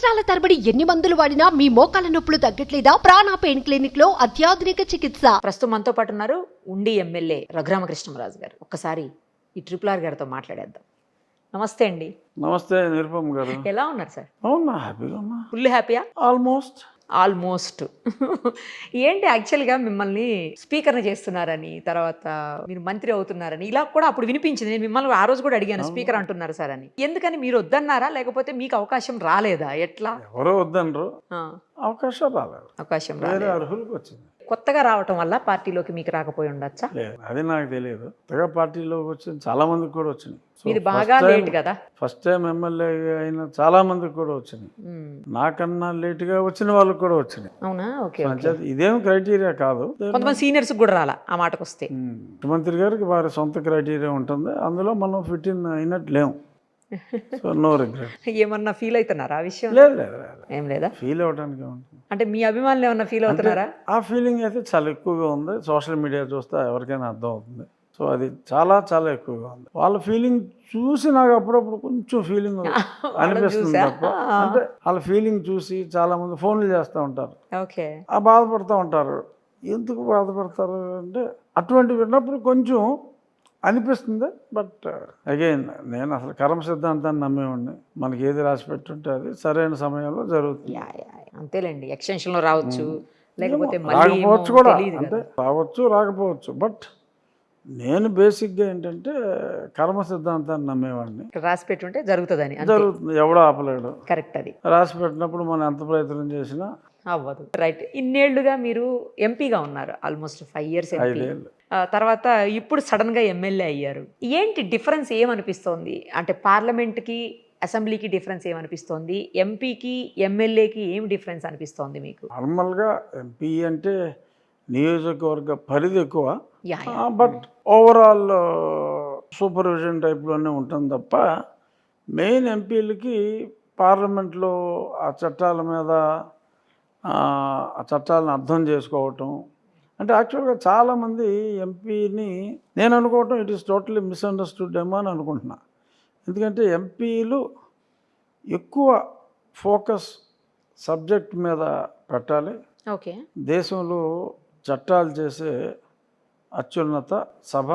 సంవత్సరాల తరబడి ఎన్ని మందులు వాడినా మీ మోకాల నొప్పులు తగ్గట్లేదా? ప్రాణ పెయిన్ క్లినిక్ లో అత్యాధునిక చికిత్స. ప్రస్తుతం మనతో పాటు ఉన్నారు ఉండి ఎమ్మెల్యే రఘురామకృష్ణరాజు గారు. ఒక్కసారి ఈ RRR గారితో మాట్లాడేద్దాం. నమస్తే అండి. నమస్తే నిరుపమ్ గారు. ఎలా ఉన్నారు సార్? అవునా, హ్యాపీగా ఉన్నా. ఫుల్ హ్యాపీయా? ఆల్మోస్ట్ ఏంటి యాక్చువల్గా మిమ్మల్ని స్పీకర్ని చేస్తున్నారని, తర్వాత మీరు మంత్రి అవుతున్నారని ఇలా కూడా అప్పుడు వినిపించింది. నేను మిమ్మల్ని ఆ రోజు కూడా అడిగాను, స్పీకర్ అంటున్నారు సార్ అని. ఎందుకని మీరు వద్దన్నారా, లేకపోతే మీకు అవకాశం రాలేదా? ఎట్లా? ఎవరో వద్దనరు, అవకాశం రాలేదు. అవకాశం వేరే అర్హులకు వచ్చింది. కొత్తగా రావటం వల్ల పార్టీలోకి మీకు రాకపోయి ఉండొచ్చా? లేదు, అది నాకు తెలియదు. కొత్తగా పార్టీలోకి వచ్చింది చాలా మందికి కూడా వచ్చినాయి. మీరు బాగా లేట్ కదా. ఫస్ట్ టైం ఎమ్మెల్యే అయిన చాలా మందికి కూడా వచ్చినాయి. నాకన్నా లేట్ గా వచ్చిన వాళ్ళకి కూడా వచ్చినాయి. అవునా? ఓకే. ఇదేం క్రైటీరియా కాదు. కొంతమంది సీనియర్స్ కూడా రాలా ఆ మాటకు వస్తే. ముఖ్యమంత్రి గారికి వారి సొంత క్రైటీరియా ఉంటుంది, అందులో మనం ఫిట్ ఇన్ అయినట్టు లేము. So no regret. ఏమన్నా ఫీల్ అవుతున్నారా ఆ విషయం? లేదు లేదు, ఏం లేదా? ఫీల్ అవడానికి ఉంటుంది. అంటే మీ అభిమానులు ఏమన్నా ఫీల్ అవుతున్నారా? ఆ ఫీలింగ్ అయితే చాలా ఎక్కువగా ఉంది. సోషల్ మీడియా చూస్తే ఎవరికైనా అర్థం అవుతుంది. సో అది చాలా చాలా ఎక్కువగా ఉంది. వాళ్ళ ఫీలింగ్ చూసి నాకు అప్పుడప్పుడు కొంచెం ఫీలింగ్ అనిపిస్తుంది తప్ప, అంటే వాళ్ళ ఫీలింగ్ చూసి చాలా మంది ఫోన్లు చేస్తూ ఉంటారు. ఓకే. బాధపడుతూ ఉంటారు. ఎందుకు బాధపడతారు అంటే అటువంటి విన్నప్పుడు కొంచెం అనిపిస్తుంది. బట్ అగైన్ నేను అసలు కర్మ సిద్ధాంతాన్ని నమ్మేవాడిని. మనకి ఏది రాసి పెట్టుంటే అది సరైన సమయంలో జరుగుతుంది. అంతేలేండి. ఎక్స్టెన్షన్ లో రావచ్చు, లేకపోతే రాకపోవచ్చు కూడా, అంటే రావచ్చు రాకపోవచ్చు. బట్ నేను బేసిక్గా ఏంటంటే కర్మ సిద్ధాంతాన్ని నమ్మేవాడిని. రాసి పెట్టుంటే జరుగుతుందని. జరుగుతుంది, ఎవడో ఆపలేడు. కరెక్ట్. అది రాసి పెట్టినప్పుడు మనం ఎంత ప్రయత్నం చేసినా అవ్వదు. రైట్. ఇన్నేళ్లుగా మీరు ఎంపీగా ఉన్నారు, ఆల్మోస్ట్ 5 years ఎంపీ. తర్వాత ఇప్పుడు సడన్ గా ఎమ్మెల్యే అయ్యారు. ఏంటి డిఫరెన్స్ ఏమనిపిస్తోంది? అంటే పార్లమెంట్కి అసెంబ్లీకి డిఫరెన్స్ ఏమనిపిస్తోంది? ఎంపీకి ఎమ్మెల్యేకి ఏం డిఫరెన్స్ అనిపిస్తోంది మీకు? నార్మల్గా ఎంపీ అంటే నియోజకవర్గ పరిధి ఎక్కువ, బట్ ఓవరాల్ సూపర్విజన్ టైప్లోనే ఉంటుంది తప్ప మెయిన్ ఎంపీలకి పార్లమెంట్లో ఆ చట్టాల మీద ఆ చట్టాలను అర్థం చేసుకోవటం. అంటే యాక్చువల్గా చాలామంది ఎంపీని నేను అనుకోవటం ఇట్ ఈస్ టోటలీ మిస్అండర్స్టూడ్ ఏమో అని అనుకుంటున్నా. ఎందుకంటే ఎంపీలు ఎక్కువ ఫోకస్ సబ్జెక్ట్ మీద పెట్టాలి. ఓకే. దేశంలో చట్టాలు చేసే అత్యున్నత సభ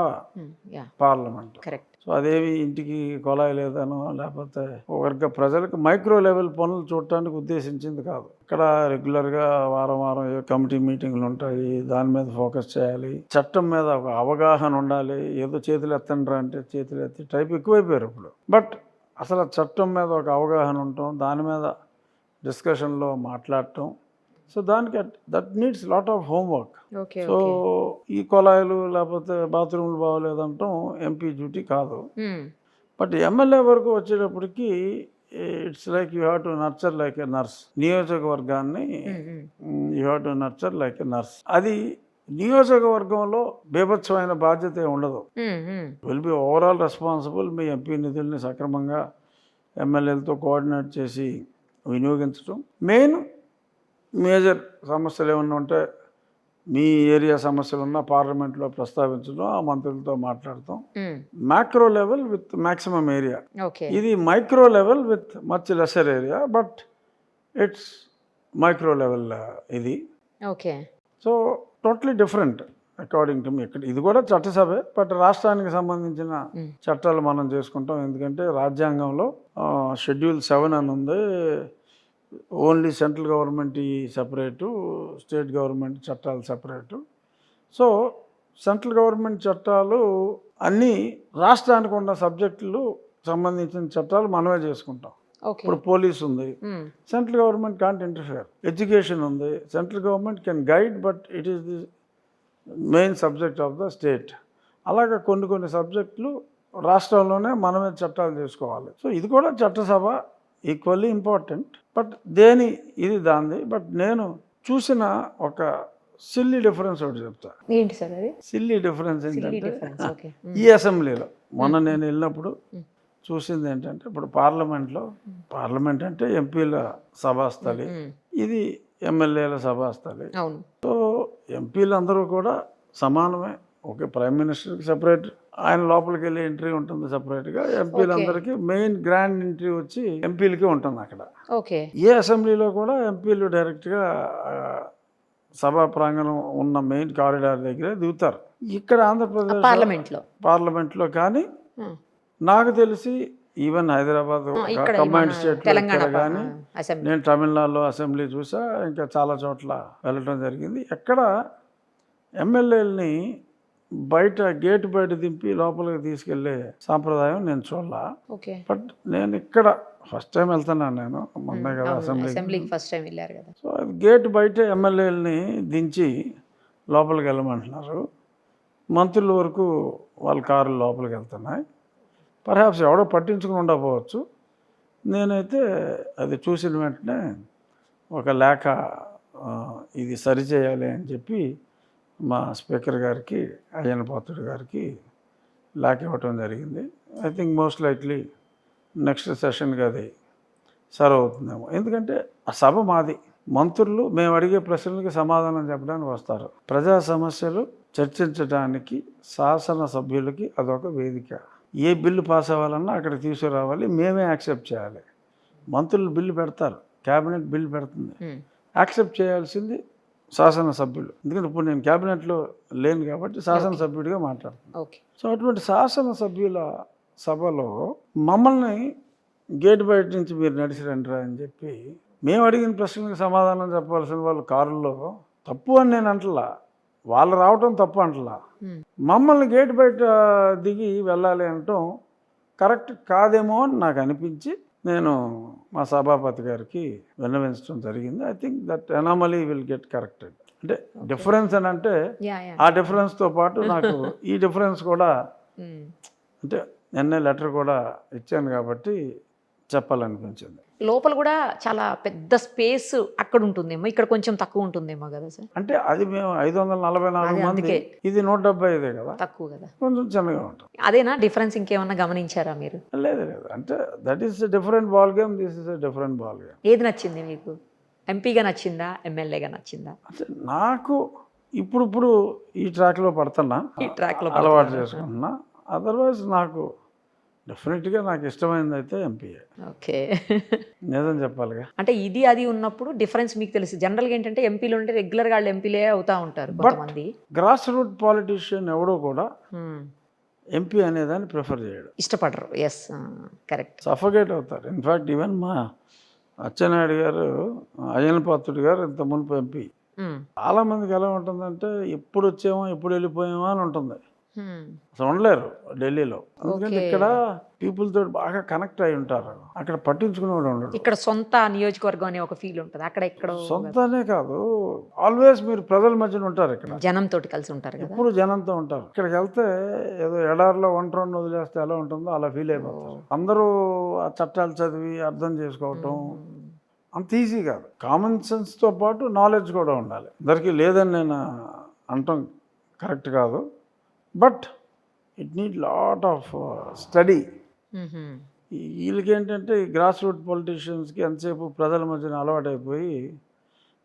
పార్లమెంట్. కరెక్ట్. సో అదేవి ఇంటికి కొలాయి లేదనో, లేకపోతే వర్గ ప్రజలకు మైక్రో లెవెల్ పనులు చూడటానికి ఉద్దేశించింది కాదు. ఇక్కడ రెగ్యులర్గా వారం వారం కమిటీ మీటింగ్లు ఉంటాయి, దాని మీద ఫోకస్ చేయాలి. చట్టం మీద ఒక అవగాహన ఉండాలి. ఏదో చేతులు ఎత్తండ్రా అంటే చేతులు ఎత్తి టైప్ ఎక్కువైపోయారు ఇప్పుడు. బట్ అసలు చట్టం మీద ఒక అవగాహన ఉండటం, దాని మీద డిస్కషన్లో మాట్లాడటం, సో దానికి that needs lot of homework. So ఈ కొలాయిలు లేకపోతే బాత్రూమ్లు బాగోలేదంటాం ఎంపీ డ్యూటీ కాదు. బట్ ఎమ్మెల్యే వరకు వచ్చేటప్పటికి it's like you have to nurture like a nurse. నియోజకవర్గాన్ని you have to nurture like a nurse. అది నియోజకవర్గంలో బీభత్సమైన బాధ్యత ఉండదు. Will be overall responsible. మీ ఎంపీ నిధుల్ని సక్రమంగా ఎమ్మెల్యేలతో కోఆర్డినేట్ చేసి వినియోగించడం. మెయిన్ మేజర్ సమస్యలు ఏమన్నా ఉంటే, మీ ఏరియా సమస్యలు ఉన్నా పార్లమెంట్లో ప్రస్తావించడం, ఆ మంత్రులతో మాట్లాడతాం. Macro level with maximum area. ఇది micro level with much lesser area, but it's micro level ఇది. Okay. So totally different according to me. ఇక్కడ ఇది కూడా చట్టసభే, బట్ రాష్ట్రానికి సంబంధించిన చట్టాలు మనం చేసుకుంటాం. ఎందుకంటే రాజ్యాంగంలో షెడ్యూల్ 7 అని ఉంది. Only central government separate, state government చట్టాలు సపరేటు. సో సెంట్రల్ గవర్నమెంట్ చట్టాలు అన్నీ రాష్ట్రానికి ఉన్న సబ్జెక్టులు సంబంధించిన చట్టాలు మనమే చేసుకుంటాం. ఇప్పుడు పోలీస్ ఉంది, central government can't interfere. Education ఉంది, central government can guide, but it is the main subject of the state. అలాగే కొన్ని సబ్జెక్టులు రాష్ట్రంలోనే మనమే చట్టాలు చేసుకోవాలి. సో ఇది కూడా చట్టసభ ఈక్వల్లీ ఇంపార్టెంట్. బట్ ఇది దాంది. బట్ నేను చూసిన ఒక సిల్లీ డిఫరెన్స్ ఒకటి చెప్తా. ఏంటి సార్ అది? సిల్లీ డిఫరెన్స్ ఏంటంటే, ఈ అసెంబ్లీలో మొన్న నేను వెళ్ళినప్పుడు చూసింది ఏంటంటే, ఇప్పుడు పార్లమెంట్ అంటే ఎంపీల సభాస్థలి, ఇది ఎమ్మెల్యేల సభాస్థలి. సో ఎంపీలు అందరూ కూడా సమానమే, ఓకే ప్రైమ్ మినిస్టర్కి సపరేట్ ఆయన లోపలికి వెళ్ళి ఎంట్రీ ఉంటుంది సపరేట్గా. ఎంపీలందరికీ మెయిన్ గ్రాండ్ ఎంట్రీ వచ్చి ఎంపీలకే ఉంటుంది అక్కడ. ఓకే. ఏ అసెంబ్లీలో కూడా ఎంపీలు డైరెక్ట్గా సభా ప్రాంగణం ఉన్న మెయిన్ కారిడార్ దగ్గరే దిగుతారు. ఇక్కడ ఆంధ్రప్రదేశ్ పార్లమెంట్లో కానీ నాకు తెలిసి ఈవెన్ హైదరాబాద్ కంబైన్డ్ స్టేట్లో కానీ నేను తమిళనాడులో అసెంబ్లీ చూసా, ఇంకా చాలా చోట్ల వెళ్ళటం జరిగింది. ఎక్కడ ఎమ్మెల్యేలని బయట గేటు బయట దింపి లోపలికి తీసుకెళ్లే సాంప్రదాయం నేను చూడాల. బట్ నేను ఇక్కడ ఫస్ట్ టైం వెళ్తున్నాను, నేను మొన్నే కదా అసెంబ్లీకి ఫస్ట్ టైం వెళ్ళారు కదా. సో గేటు బయట ఎమ్మెల్యేలని దించి లోపలికి వెళ్ళమంటున్నారు. మంత్రుల వరకు వాళ్ళ కార్లు లోపలికి వెళ్తున్నాయి. పర్హాప్స్ ఎవడో పట్టించుకుని ఉండకపోవచ్చు. నేనైతే అది చూసిన వెంటనే ఒక లేఖ ఇది సరిచేయాలి అని చెప్పి మా స్పీకర్ గారికి, అయ్యన్న పాత్రుడు గారికి లేఖ ఇవ్వటం జరిగింది. I think most likely next సెషన్కి అది సర్వ్ అవుతుందేమో. ఎందుకంటే ఆ సభ మాది, మంత్రులు మేము అడిగే ప్రశ్నలకి సమాధానం చెప్పడానికి వస్తారు. ప్రజా సమస్యలు చర్చించడానికి శాసనసభ్యులకి అదొక వేదిక. ఏ బిల్లు పాస్ అవ్వాలన్నా అక్కడ తీసుకురావాలి, మేమే యాక్సెప్ట్ చేయాలి. మంత్రులు బిల్లు పెడతారు, క్యాబినెట్ బిల్లు పెడుతుంది, యాక్సెప్ట్ చేయాల్సింది శాసనసభ్యులు. ఎందుకంటే ఇప్పుడు నేను క్యాబినెట్లో లేను కాబట్టి శాసనసభ్యుడిగా మాట్లాడుతున్నాను. సో అటువంటి శాసనసభ్యుల సభలో మమ్మల్ని గేట్ బయట నుంచి మీరు నడిచి రండిరా అని చెప్పి మేము అడిగిన ప్రశ్నలకు సమాధానం చెప్పాల్సిన వాళ్ళు కారుల్లో తప్పు అని నేను అంటలా, వాళ్ళు రావటం తప్పు అంటలా, మమ్మల్ని గేట్ బయట దిగి వెళ్ళాలి అనటం కరెక్ట్ కాదేమో అని నాకు అనిపించి నేను మా సభాపతి గారికి విన్నవించడం జరిగింది. I think that anomaly will get corrected. అంటే డిఫరెన్స్ అని అంటే ఆ డిఫరెన్స్తో పాటు నాకు ఈ డిఫరెన్స్ కూడా అంటే నిన్నే లెటర్ కూడా ఇచ్చాను కాబట్టి చెప్పాలనిపించింది. లోపల కూడా చాలా పెద్ద స్పేస్ అక్కడ ఉంటుందేమో, ఇక్కడ కొంచెం తక్కువ ఉంటుందేమో కదా సార్. అంటే అది మేము 544 మంది, ఇది 175 కదా, తక్కువ కదా, కొంచెం చిన్నగా ఉంటుంది. అదేనా డిఫరెన్స్? ఇంకేమన్నా గమనించారా మీరు? లేదు, అంటే that is different ball game, this is different ball game. ఏది నచ్చింది మీకు? ఎంపీగా నచ్చిందా, ఎమ్మెల్యేగా నచ్చిందా? అంటే నాకు ఇప్పుడు ఈ ట్రాక్లో పడుతున్నా, ఈ ట్రాక్లో అలవాటు చేసుకుంటున్నా. అదర్వైజ్ నాకు డెఫినెట్గా నాకు ఇష్టమైనది అయితే ఎంపీఏ. ఓకే, నిజం చెప్పాలిగా. అంటే ఇది అది ఉన్నప్పుడు డిఫరెన్స్ మీకు తెలుసు. జనరల్గా ఏంటంటే ఎంపీలు ఉంటే రెగ్యులర్గా వాళ్ళు ఎంపీలే అవుతా ఉంటారు కొంతమంది. గ్రాస్ రూట్ పాలిటీషియన్ ఎవడో కూడా ఎంపీ అనేదాన్ని ప్రిఫర్ చేయడు, ఇష్టపడరు. Yes, correct. సఫోకేట్ అవుతారు. ఇన్ఫ్యాక్ట్ ఈవెన్ మా అచ్చెన్నాయుడు గారు, అయ్యన్న పాత్రుడు గారు ఇంత మునుపు ఎంపీ. చాలా మందికి ఎలా ఉంటుందంటే ఎప్పుడు వచ్చామో ఎప్పుడు వెళ్ళిపోయామో అని ఉంటుంది. అసలు ఉండలేరు ఢిల్లీలో, ఎందుకంటే ఇక్కడ పీపుల్ తోటి బాగా కనెక్ట్ అయి ఉంటారు. అక్కడ పట్టించుకునేవాడు ఉండడు. ఇక్కడ సొంత నియోజకవర్గం అనే ఒక ఫీల్ ఉంటుంది. అక్కడ ఇక్కడ సొంతనే కాదు, ఆల్వేస్ మీరు ప్రజల మధ్యన ఉంటారు. ఇక్కడ జనంతో కలిసి ఉంటారు, ఎప్పుడు జనంతో ఉంటారు. ఇక్కడికి వెళ్తే ఏదో ఎడారిలో ఒంటరిని వదిలేస్తే ఎలా ఉంటుందో అలా ఫీల్ అయిపోతారు. అందరూ ఆ చట్టాలు చదివి అర్థం చేసుకోవటం అంత ఈజీ కాదు. కామన్ సెన్స్తో పాటు నాలెడ్జ్ కూడా ఉండాలి. అందరికీ లేదని నేను అంటాం కరెక్ట్ కాదు, but it need lot of study. వీళ్ళకి ఏంటంటే గ్రాస్ రూట్ పొలిటీషియన్స్కి ఎంతసేపు ప్రజల మధ్యన అలవాటైపోయి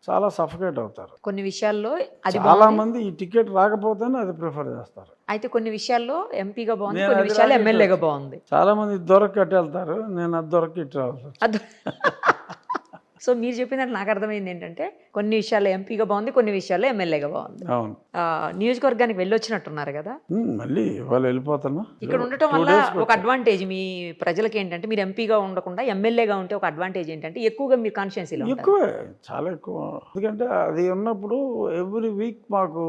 చాలా సఫకేట్ అవుతారు. కొన్ని విషయాల్లో చాలా మంది ఈ టికెట్ రాకపోతేనే అది ప్రిఫర్ చేస్తారు. అయితే కొన్ని విషయాల్లో ఎంపీగా బాగుంది, కొన్ని విషయాల్లో ఎమ్మెల్యేగా బాగుంది. చాలా మంది దొరక అటు వెళ్తారు, నేను అది దొరక ఇటు రావాలి. సో మీరు చెప్పినట్టు నాకు అర్థమైంది ఏంటంటే కొన్ని విషయాల్లో ఎంపీగా బాగుంది, కొన్ని విషయాల్లో ఎమ్మెల్యేగా బాగుంది. అవును. నియోజకవర్గానికి వెళ్ళొచ్చినట్టున్నారు కదా, మళ్ళీ ఇవాళ వెళ్ళిపోతున్నా. ఇక్కడ ఉండటం వల్ల ఒక అడ్వాంటేజ్ మీ ప్రజలకి ఏంటంటే మీరు ఎంపీగా ఉండకుండా ఎమ్మెల్యేగా ఉంటే ఒక అడ్వాంటేజ్ ఏంటంటే ఎక్కువగా మీరు కాన్స్టిట్యుయెన్సీలో ఎక్కువే, చాలా ఎక్కువ. ఎందుకంటే అది ఉన్నప్పుడు ఎవ్రీ వీక్ మాకు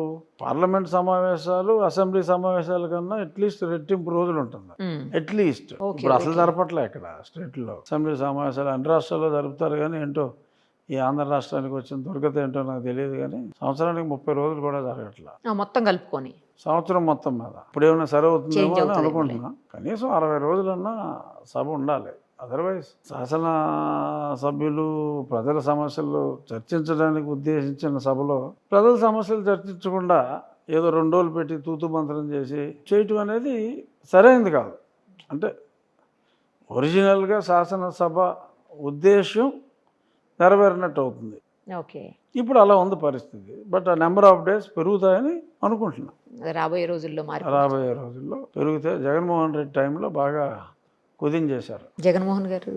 పార్లమెంట్ సమావేశాలు, అసెంబ్లీ సమావేశాల కన్నా అట్లీస్ట్ రెట్టింపు రోజులు ఉంటుంది. అట్లీస్ట్ ఇప్పుడు అసలు జరపట్లే ఇక్కడ స్టేట్లో అసెంబ్లీ సమావేశాలు. అన్ని రాష్ట్రాల్లో జరుపుతారు కానీ ఏంటో ఈ ఆంధ్ర రాష్ట్రానికి వచ్చిన దొరకత ఏంటో నాకు తెలియదు. కానీ సంవత్సరానికి 30 రోజులు కూడా జరగట్లా, మొత్తం కలుపుకొని సంవత్సరం మొత్తం మీద. ఇప్పుడు ఏమైనా సర్వ్ అవుతుందేమో అని అనుకుంటున్నా. కనీసం 60 రోజులన్నా సభ ఉండాలి. అదర్వైజ్ శాసన సభ్యులు ప్రజల సమస్యలు చర్చించడానికి ఉద్దేశించిన సభలో ప్రజల సమస్యలు చర్చించకుండా ఏదో 2 రోజులు పెట్టి తూతు మంత్రం చేసి చేయటం అనేది సరైనది కాదు. అంటే ఒరిజినల్గా శాసనసభ ఉద్దేశం నెరవేరినట్టు అవుతుంది. ఓకే. ఇప్పుడు అలా ఉంది పరిస్థితి. బట్ ఆ నెంబర్ ఆఫ్ డేస్ పెరుగుతాయని అనుకుంటున్నా. అది రాబోయే రోజుల్లో రాబోయే రోజుల్లో పెరిగితే జగన్మోహన్ రెడ్డి టైంలో బాగా కుదించేశారు. జగన్మోహన్ గారు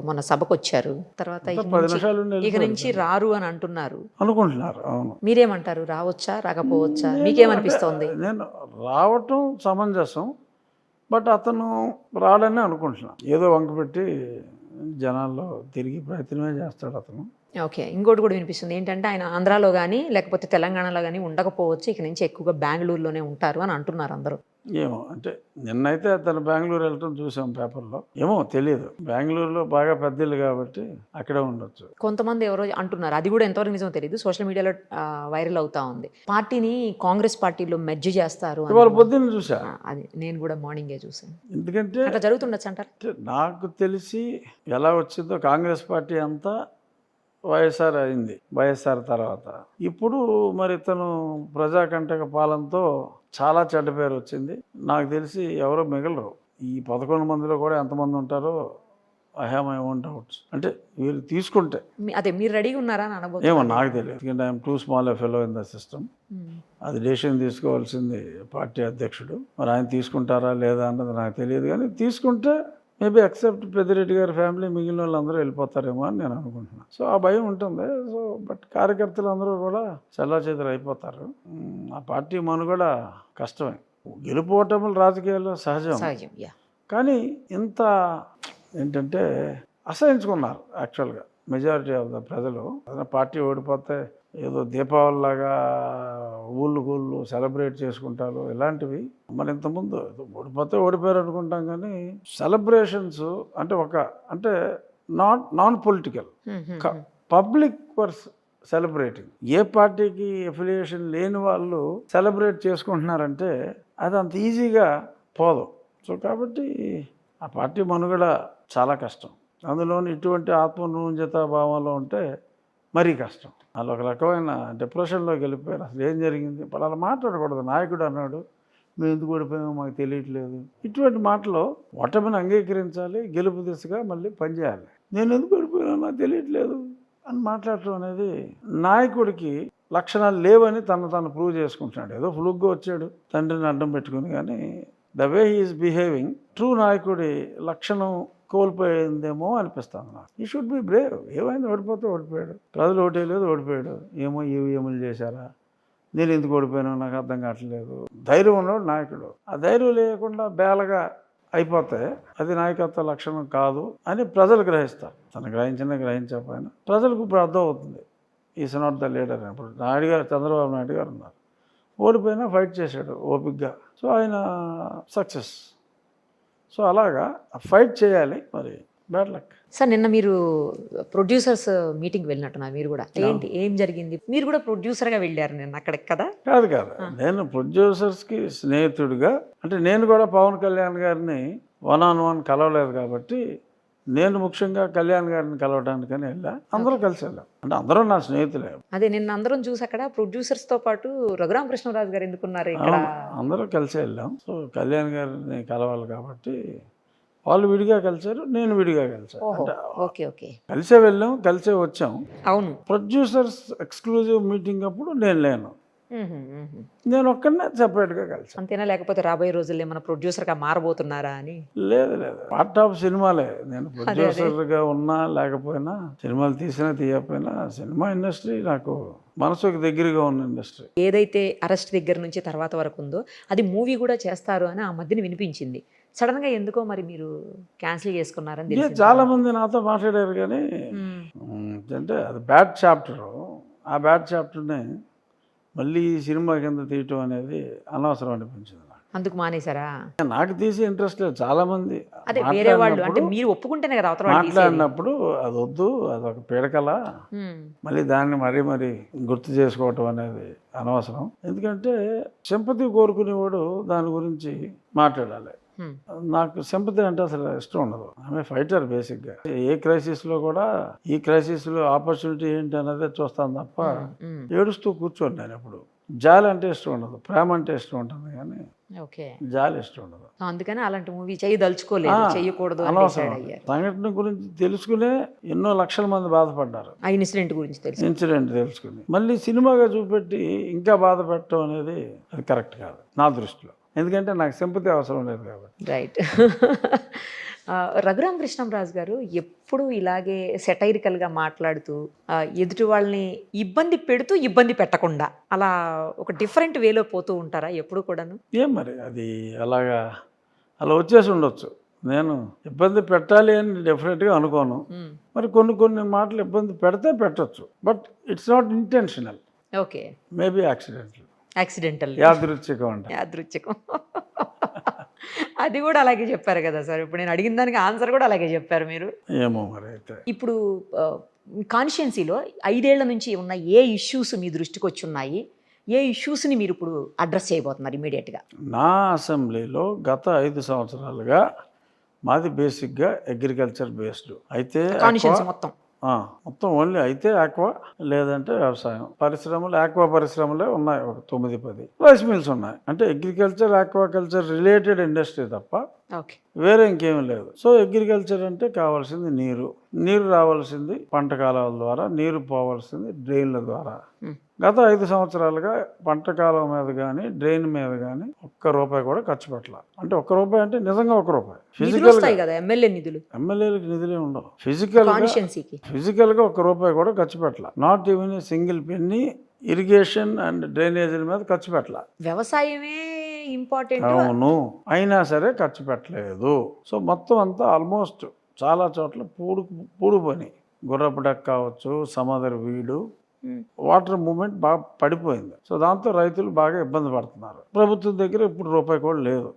మొన్న సభకు వచ్చారు, తర్వాత 10 నిమిషాలు ఇక నుంచి రారు అని అంటున్నారు. అనుకుంటున్నారు. అవును. మీరేమంటారు? రావచ్చా, రాకపోవచ్చా? మీకేమనిపిస్తోంది? నేను రావటం సమంజసం, బట్ అతను రాడని అనుకుంటున్నా. ఏదో వంక పెట్టి జనాల్లో తిరిగి ప్రయత్నమే చేస్తాడు అతను. ఓకే. ఇంకోటి కూడా వినిపిస్తుంది ఏంటంటే, ఆయన ఆంధ్రాలో కానీ లేకపోతే తెలంగాణలో కానీ ఉండకపోవచ్చు, ఇక నుంచి ఎక్కువగా బెంగళూరులోనే ఉంటారు అని అంటున్నారు అందరూ. ఏమో, అంటే నిన్నైతే అతను బెంగళూరు వెళ్ళటం చూసాం పేపర్లో. ఏమో తెలియదు. బెంగళూరులో బాగా పెద్ద ఇల్లు కాబట్టి అక్కడే ఉండొచ్చు. కొంతమంది ఎవరో అంటున్నారు, అది కూడా ఎంతవరకు నిజమో తెలియదు, సోషల్ మీడియాలో వైరల్ అవుతా ఉంది, పార్టీని కాంగ్రెస్ పార్టీలో మెర్జ్ చేస్తారు అని. ఇవాళ పొద్దున్న చూసా. అది నేను కూడా మార్నింగే చూసాను. ఎందుకంటే అట్లా జరుగుతుండొచ్చు అంటారు. నాకు తెలిసి ఎలా వచ్చిందో కాంగ్రెస్ పార్టీ అంతా వైఎస్ఆర్ అయింది. వైఎస్ఆర్ తర్వాత ఇప్పుడు మరి ఇతను ప్రజాకంటక పాలనతో చాలా చెడ్డ పేరు వచ్చింది. నాకు తెలిసి ఎవరో మిగలరు. ఈ 11 మందిలో కూడా ఎంతమంది ఉంటారో I have my own doubts. అంటే వీళ్ళు తీసుకుంటే అదే మీరు రెడీగా ఉన్నారా అని అనబోదు. ఏమో నాకు తెలియదు. ఎందుకంటే I'm two small a fellow in the system. అది డెసిషన్ తీసుకోవాల్సింది పార్టీ అధ్యక్షుడు. మరి ఆయన తీసుకుంటారా లేదా అన్నది నాకు తెలియదు. కానీ తీసుకుంటే మేబీ ఎక్సెప్ట్ పెద్దిరెడ్డి గారి ఫ్యామిలీ మిగిలిన వాళ్ళందరూ వెళ్ళిపోతారేమో అని నేను అనుకుంటున్నాను. సో ఆ భయం ఉంటుంది. సో బట్ కార్యకర్తలు అందరూ కూడా చెల్లాచెదరు అయిపోతారు. ఆ పార్టీ మనుగడ కష్టమే. గెలుపోవటములు రాజకీయాల్లో సహజం. కానీ ఇంత ఏంటంటే అసహించుకున్నారు యాక్చువల్గా మెజారిటీ ఆఫ్ ద ప్రజలు. పార్టీ ఓడిపోతే ఏదో దీపావళిలాగా ఊళ్ళు సెలబ్రేట్ చేసుకుంటారు ఇలాంటివి. మరి ఇంతకుముందు ఓడిపోతే ఓడిపోయారు అనుకుంటాం, కానీ సెలబ్రేషన్స్ అంటే అంటే non political public were celebrating. ఏ పార్టీకి ఎఫిలియేషన్ లేని వాళ్ళు సెలబ్రేట్ చేసుకుంటున్నారంటే అది అంత ఈజీగా పోదు. సో కాబట్టి ఆ పార్టీ మనుగడ చాలా కష్టం. అందులోని ఇటువంటి ఆత్మన్యూన్యత భావంలో ఉంటే మరీ కష్టం. వాళ్ళు ఒక రకమైన డిప్రెషన్లోకి వెళ్ళిపోయారు. అసలు ఏం జరిగింది అలా మాట్లాడకూడదు. నాయకుడు అన్నాడు, మేము ఎందుకు ఓడిపోయామో మాకు తెలియట్లేదు. ఇటువంటి మాటలో ఓటమిని అంగీకరించాలి, గెలుపు దిశగా మళ్ళీ పనిచేయాలి. నేను ఎందుకు ఓడిపోయానో నాకు తెలియట్లేదు అని మాట్లాడటం అనేది నాయకుడికి లక్షణాలు లేవని తను ప్రూవ్ చేసుకుంటున్నాడు. ఏదో ఫ్లూగ్గా వచ్చాడు తండ్రిని అడ్డం పెట్టుకుని, కానీ the way he is behaving true నాయకుడి లక్షణం కోల్పోయిందేమో అనిపిస్తుంది నాకు. ఈ షుడ్ బి బ్రేవ్. ఏమైంది, ఓడిపోతే ఓడిపోయాడు, ప్రజలు ఓటేయలేదు, ఓడిపోయాడు. ఏమో ఈవీఎంలు చేశారా, నేను ఎందుకు ఓడిపోయానో నాకు అర్థం కావట్లేదు. ధైర్యం ఉన్నవాడు నాయకుడు. ఆ ధైర్యం లేకుండా బేలగా అయిపోతే అది నాయకత్వ లక్షణం కాదు అని ప్రజలు గ్రహిస్తారు. తను గ్రహించకపోయినా ప్రజలకు ఇప్పుడు అర్థం అవుతుంది ఈస్ నాట్ ద లీడర్. ఇప్పుడు చంద్రబాబు నాయుడు గారు ఉన్నారు, ఓడిపోయినా ఫైట్ చేశాడు ఓపిక్గా. సో ఆయన సక్సెస్. సో అలాగా ఫైట్ చేయాలి. మరి బ్యాడ్ లక్. సార్, నిన్న మీరు ప్రొడ్యూసర్స్ మీటింగ్ వెళ్ళినట్టున్నారు. మీరు కూడా ఏంటి, ఏం జరిగింది? మీరు కూడా ప్రొడ్యూసర్గా వెళ్ళారు నిన్న అక్కడికి కదా? కాదు, నేను ప్రొడ్యూసర్స్కి స్నేహితుడిగా, అంటే నేను కూడా పవన్ కళ్యాణ్ గారిని 1-on-1 కలవలేదు కాబట్టి నేను ముఖ్యంగా కళ్యాణ్ గారిని కలవడానికని వెళ్ళా. అందరూ కలిసి వెళ్ళాం. అంటే అందరూ నా స్నేహితులే. అదే నిన్న అందరం చూసి అక్కడ ప్రొడ్యూసర్స్ తో పాటు రఘురామ కృష్ణరాజు గారు ఎందుకున్నారు ఇక్కడ? అందరూ కలిసి వెళ్ళాం. సో కళ్యాణ్ గారిని కలవాలి కాబట్టి వాళ్ళు విడిగా కలిసారు, నేను విడిగా కలిసాను. కలిసే వెళ్ళాం, కలిసే వచ్చాం. అవును. ప్రొడ్యూసర్స్ ఎక్స్క్లూజివ్ మీటింగ్ అప్పుడు నేను లేను, నేను ఒక్కడనే సెపరేట్గా కలిసి. అంతేనా? లేకపోతే రాబోయే రోజుల్లో ఏమైనా ప్రొడ్యూసర్గా మారబోతున్నారా అని? లేదు, పార్ట్ ఆఫ్ సినిమాలే. నేను ప్రొడ్యూసర్గా ఉన్నా లేకపోయినా, సినిమాలు తీయకపోయినా సినిమా ఇండస్ట్రీ నాకు మనసుకు దగ్గరగా ఉన్న ఇండస్ట్రీ. ఏదైతే అరెస్ట్ దగ్గర నుంచి తర్వాత వరకు ఉందో అది మూవీ కూడా చేస్తారు అని ఆ మధ్యన వినిపించింది. సడన్ గా ఎందుకో మరి మీరు క్యాన్సిల్ చేసుకున్నారని చాలా మంది నాతో మాట్లాడారు. కానీ అంటే అది బ్యాడ్ చాప్టర్. ఆ బ్యాడ్ చాప్టర్ని మళ్ళీ సినిమా కింద తీయటం అనేది అనవసరం అనిపించింది నాకు. అందుకు మానేశారా? నాకు తీసే ఇంట్రెస్ట్ లేదు. చాలా మంది అదే వేరే వాళ్ళు, అంటే మీరు ఒప్పుకుంటేనే కదా అవతల మాట్లాడినప్పుడు అది వద్దు, అదొక పీడకల, మళ్ళీ దాన్ని మరీ గుర్తు చేసుకోవటం అనేది అనవసరం. ఎందుకంటే సింపతి కోరుకునేవాడు దాని గురించి మాట్లాడాలి. నాకు సింపతి అంటే అసలు ఇష్టం ఉండదు. ఆమె ఫైటర్ బేసిక్గా. ఏ క్రైసిస్లో కూడా ఈ క్రైసిస్లో ఆపర్చునిటీ ఏంటి అన్నదే చూస్తాను తప్ప ఏడుస్తూ కూర్చోండి నేను ఎప్పుడు. జాలి అంటే ఇష్టం ఉండదు, ప్రేమ అంటే ఇష్టం ఉంటుంది కానీ ఓకే, జాలి ఇష్టం ఉండదు. అందుకని అలాంటి మూవీ చేయదలుచుకోలేదు, చేయకూడదు అని అనవసరం. decide అయ్యారు. సంఘటన గురించి తెలుసుకునే ఎన్నో లక్షల మంది బాధపడ్డారు, ఆ ఇన్సిడెంట్ గురించి తెలుసు. ఇన్సిడెంట్ తెలుసుకుని మళ్ళీ సినిమాగా చూపెట్టి ఇంకా బాధ పెట్టడం అనేది అది కరెక్ట్ కాదు నా దృష్టిలో. ఎందుకంటే నాకు సింపతి అవసరం లేదు కాబట్టి. రైట్. రఘురామ కృష్ణంరాజు గారు ఎప్పుడు ఇలాగే సెటైరికల్గా మాట్లాడుతూ ఎదుటి వాళ్ళని ఇబ్బంది పెడుతూ ఇబ్బంది పెట్టకుండా అలా ఒక డిఫరెంట్ వేలో పోతూ ఉంటారా ఎప్పుడు కూడాను? ఏం మరి అది అలా వచ్చేసి ఉండొచ్చు. నేను ఇబ్బంది పెట్టాలి అని డెఫినెట్గా అనుకోను. మరి కొన్ని మాటలు ఇబ్బంది పెడితే పెట్టచ్చు, but it's not intentional. Okay, maybe accidental, యాదృచ్ఛికం. అది కూడా అలాగే చెప్పారు కదా సార్. ఇప్పుడు నేను అడిగిన దానికి ఆన్సర్ కూడా అలాగే చెప్పారు మీరు. ఏమో మరి అయితే. ఇప్పుడు కాన్స్టిట్యున్సీలో 5 ఏళ్ల నుంచి ఉన్న ఏ ఇష్యూస్ మీ దృష్టికి వచ్చి ఉన్నాయి, ఏ ఇష్యూస్ని మీరు ఇప్పుడు అడ్రస్ చేయబోతున్నారు ఇమీడియట్గా? నా అసెంబ్లీలో గత 5 సంవత్సరాలుగా మాది బేసిక్గా అగ్రికల్చర్ బేస్డ్ అయితే కాన్స్టిట్యున్సీ మొత్తం ఓన్లీ అయితే ఆక్వా లేదంటే వ్యవసాయం పరిశ్రమలు, ఆక్వా పరిశ్రమలే ఉన్నాయి, ఒక 9-10 రైస్ మిల్స్ ఉన్నాయి. అంటే అగ్రికల్చర్ ఆక్వాకల్చర్ రిలేటెడ్ ఇండస్ట్రీ తప్ప ఓకే, వేరే ఇంకేమీ లేదు. సో అగ్రికల్చర్ అంటే కావాల్సింది నీరు రావాల్సింది పంట కాలువల ద్వారా, నీరు పోవాల్సింది డ్రైన్ల ద్వారా. గత 5 సంవత్సరాలుగా పంట కాలువ మీద కానీ డ్రైన్ మీద కానీ ₹1 కూడా ఖర్చు పెట్టాల. అంటే ₹1 అంటే నిజంగా ₹1. ఎమ్మెల్యేలకు నిధులే ఉండవు. ఫిజికల్గా ₹1 కూడా ఖర్చు పెట్టాల. Not even a single penny irrigation and డ్రైనేజీల మీద ఖర్చు పెట్టాల. వ్యవసాయమే ఇంపార్టెంట్. అవును, అయినా సరే ఖర్చు పెట్టలేదు. సో మొత్తం అంతా ఆల్మోస్ట్ చాలా చోట్ల పూడు పని, గుర్రపు డెక్క కావచ్చు, సమాదర్ వీడు, వాటర్ మూవ్మెంట్ బాగా పడిపోయింది. సో దాంతో రైతులు బాగా ఇబ్బంది పడుతున్నారు. ప్రభుత్వం దగ్గర ఇప్పుడు ₹1 కూడా లేదు.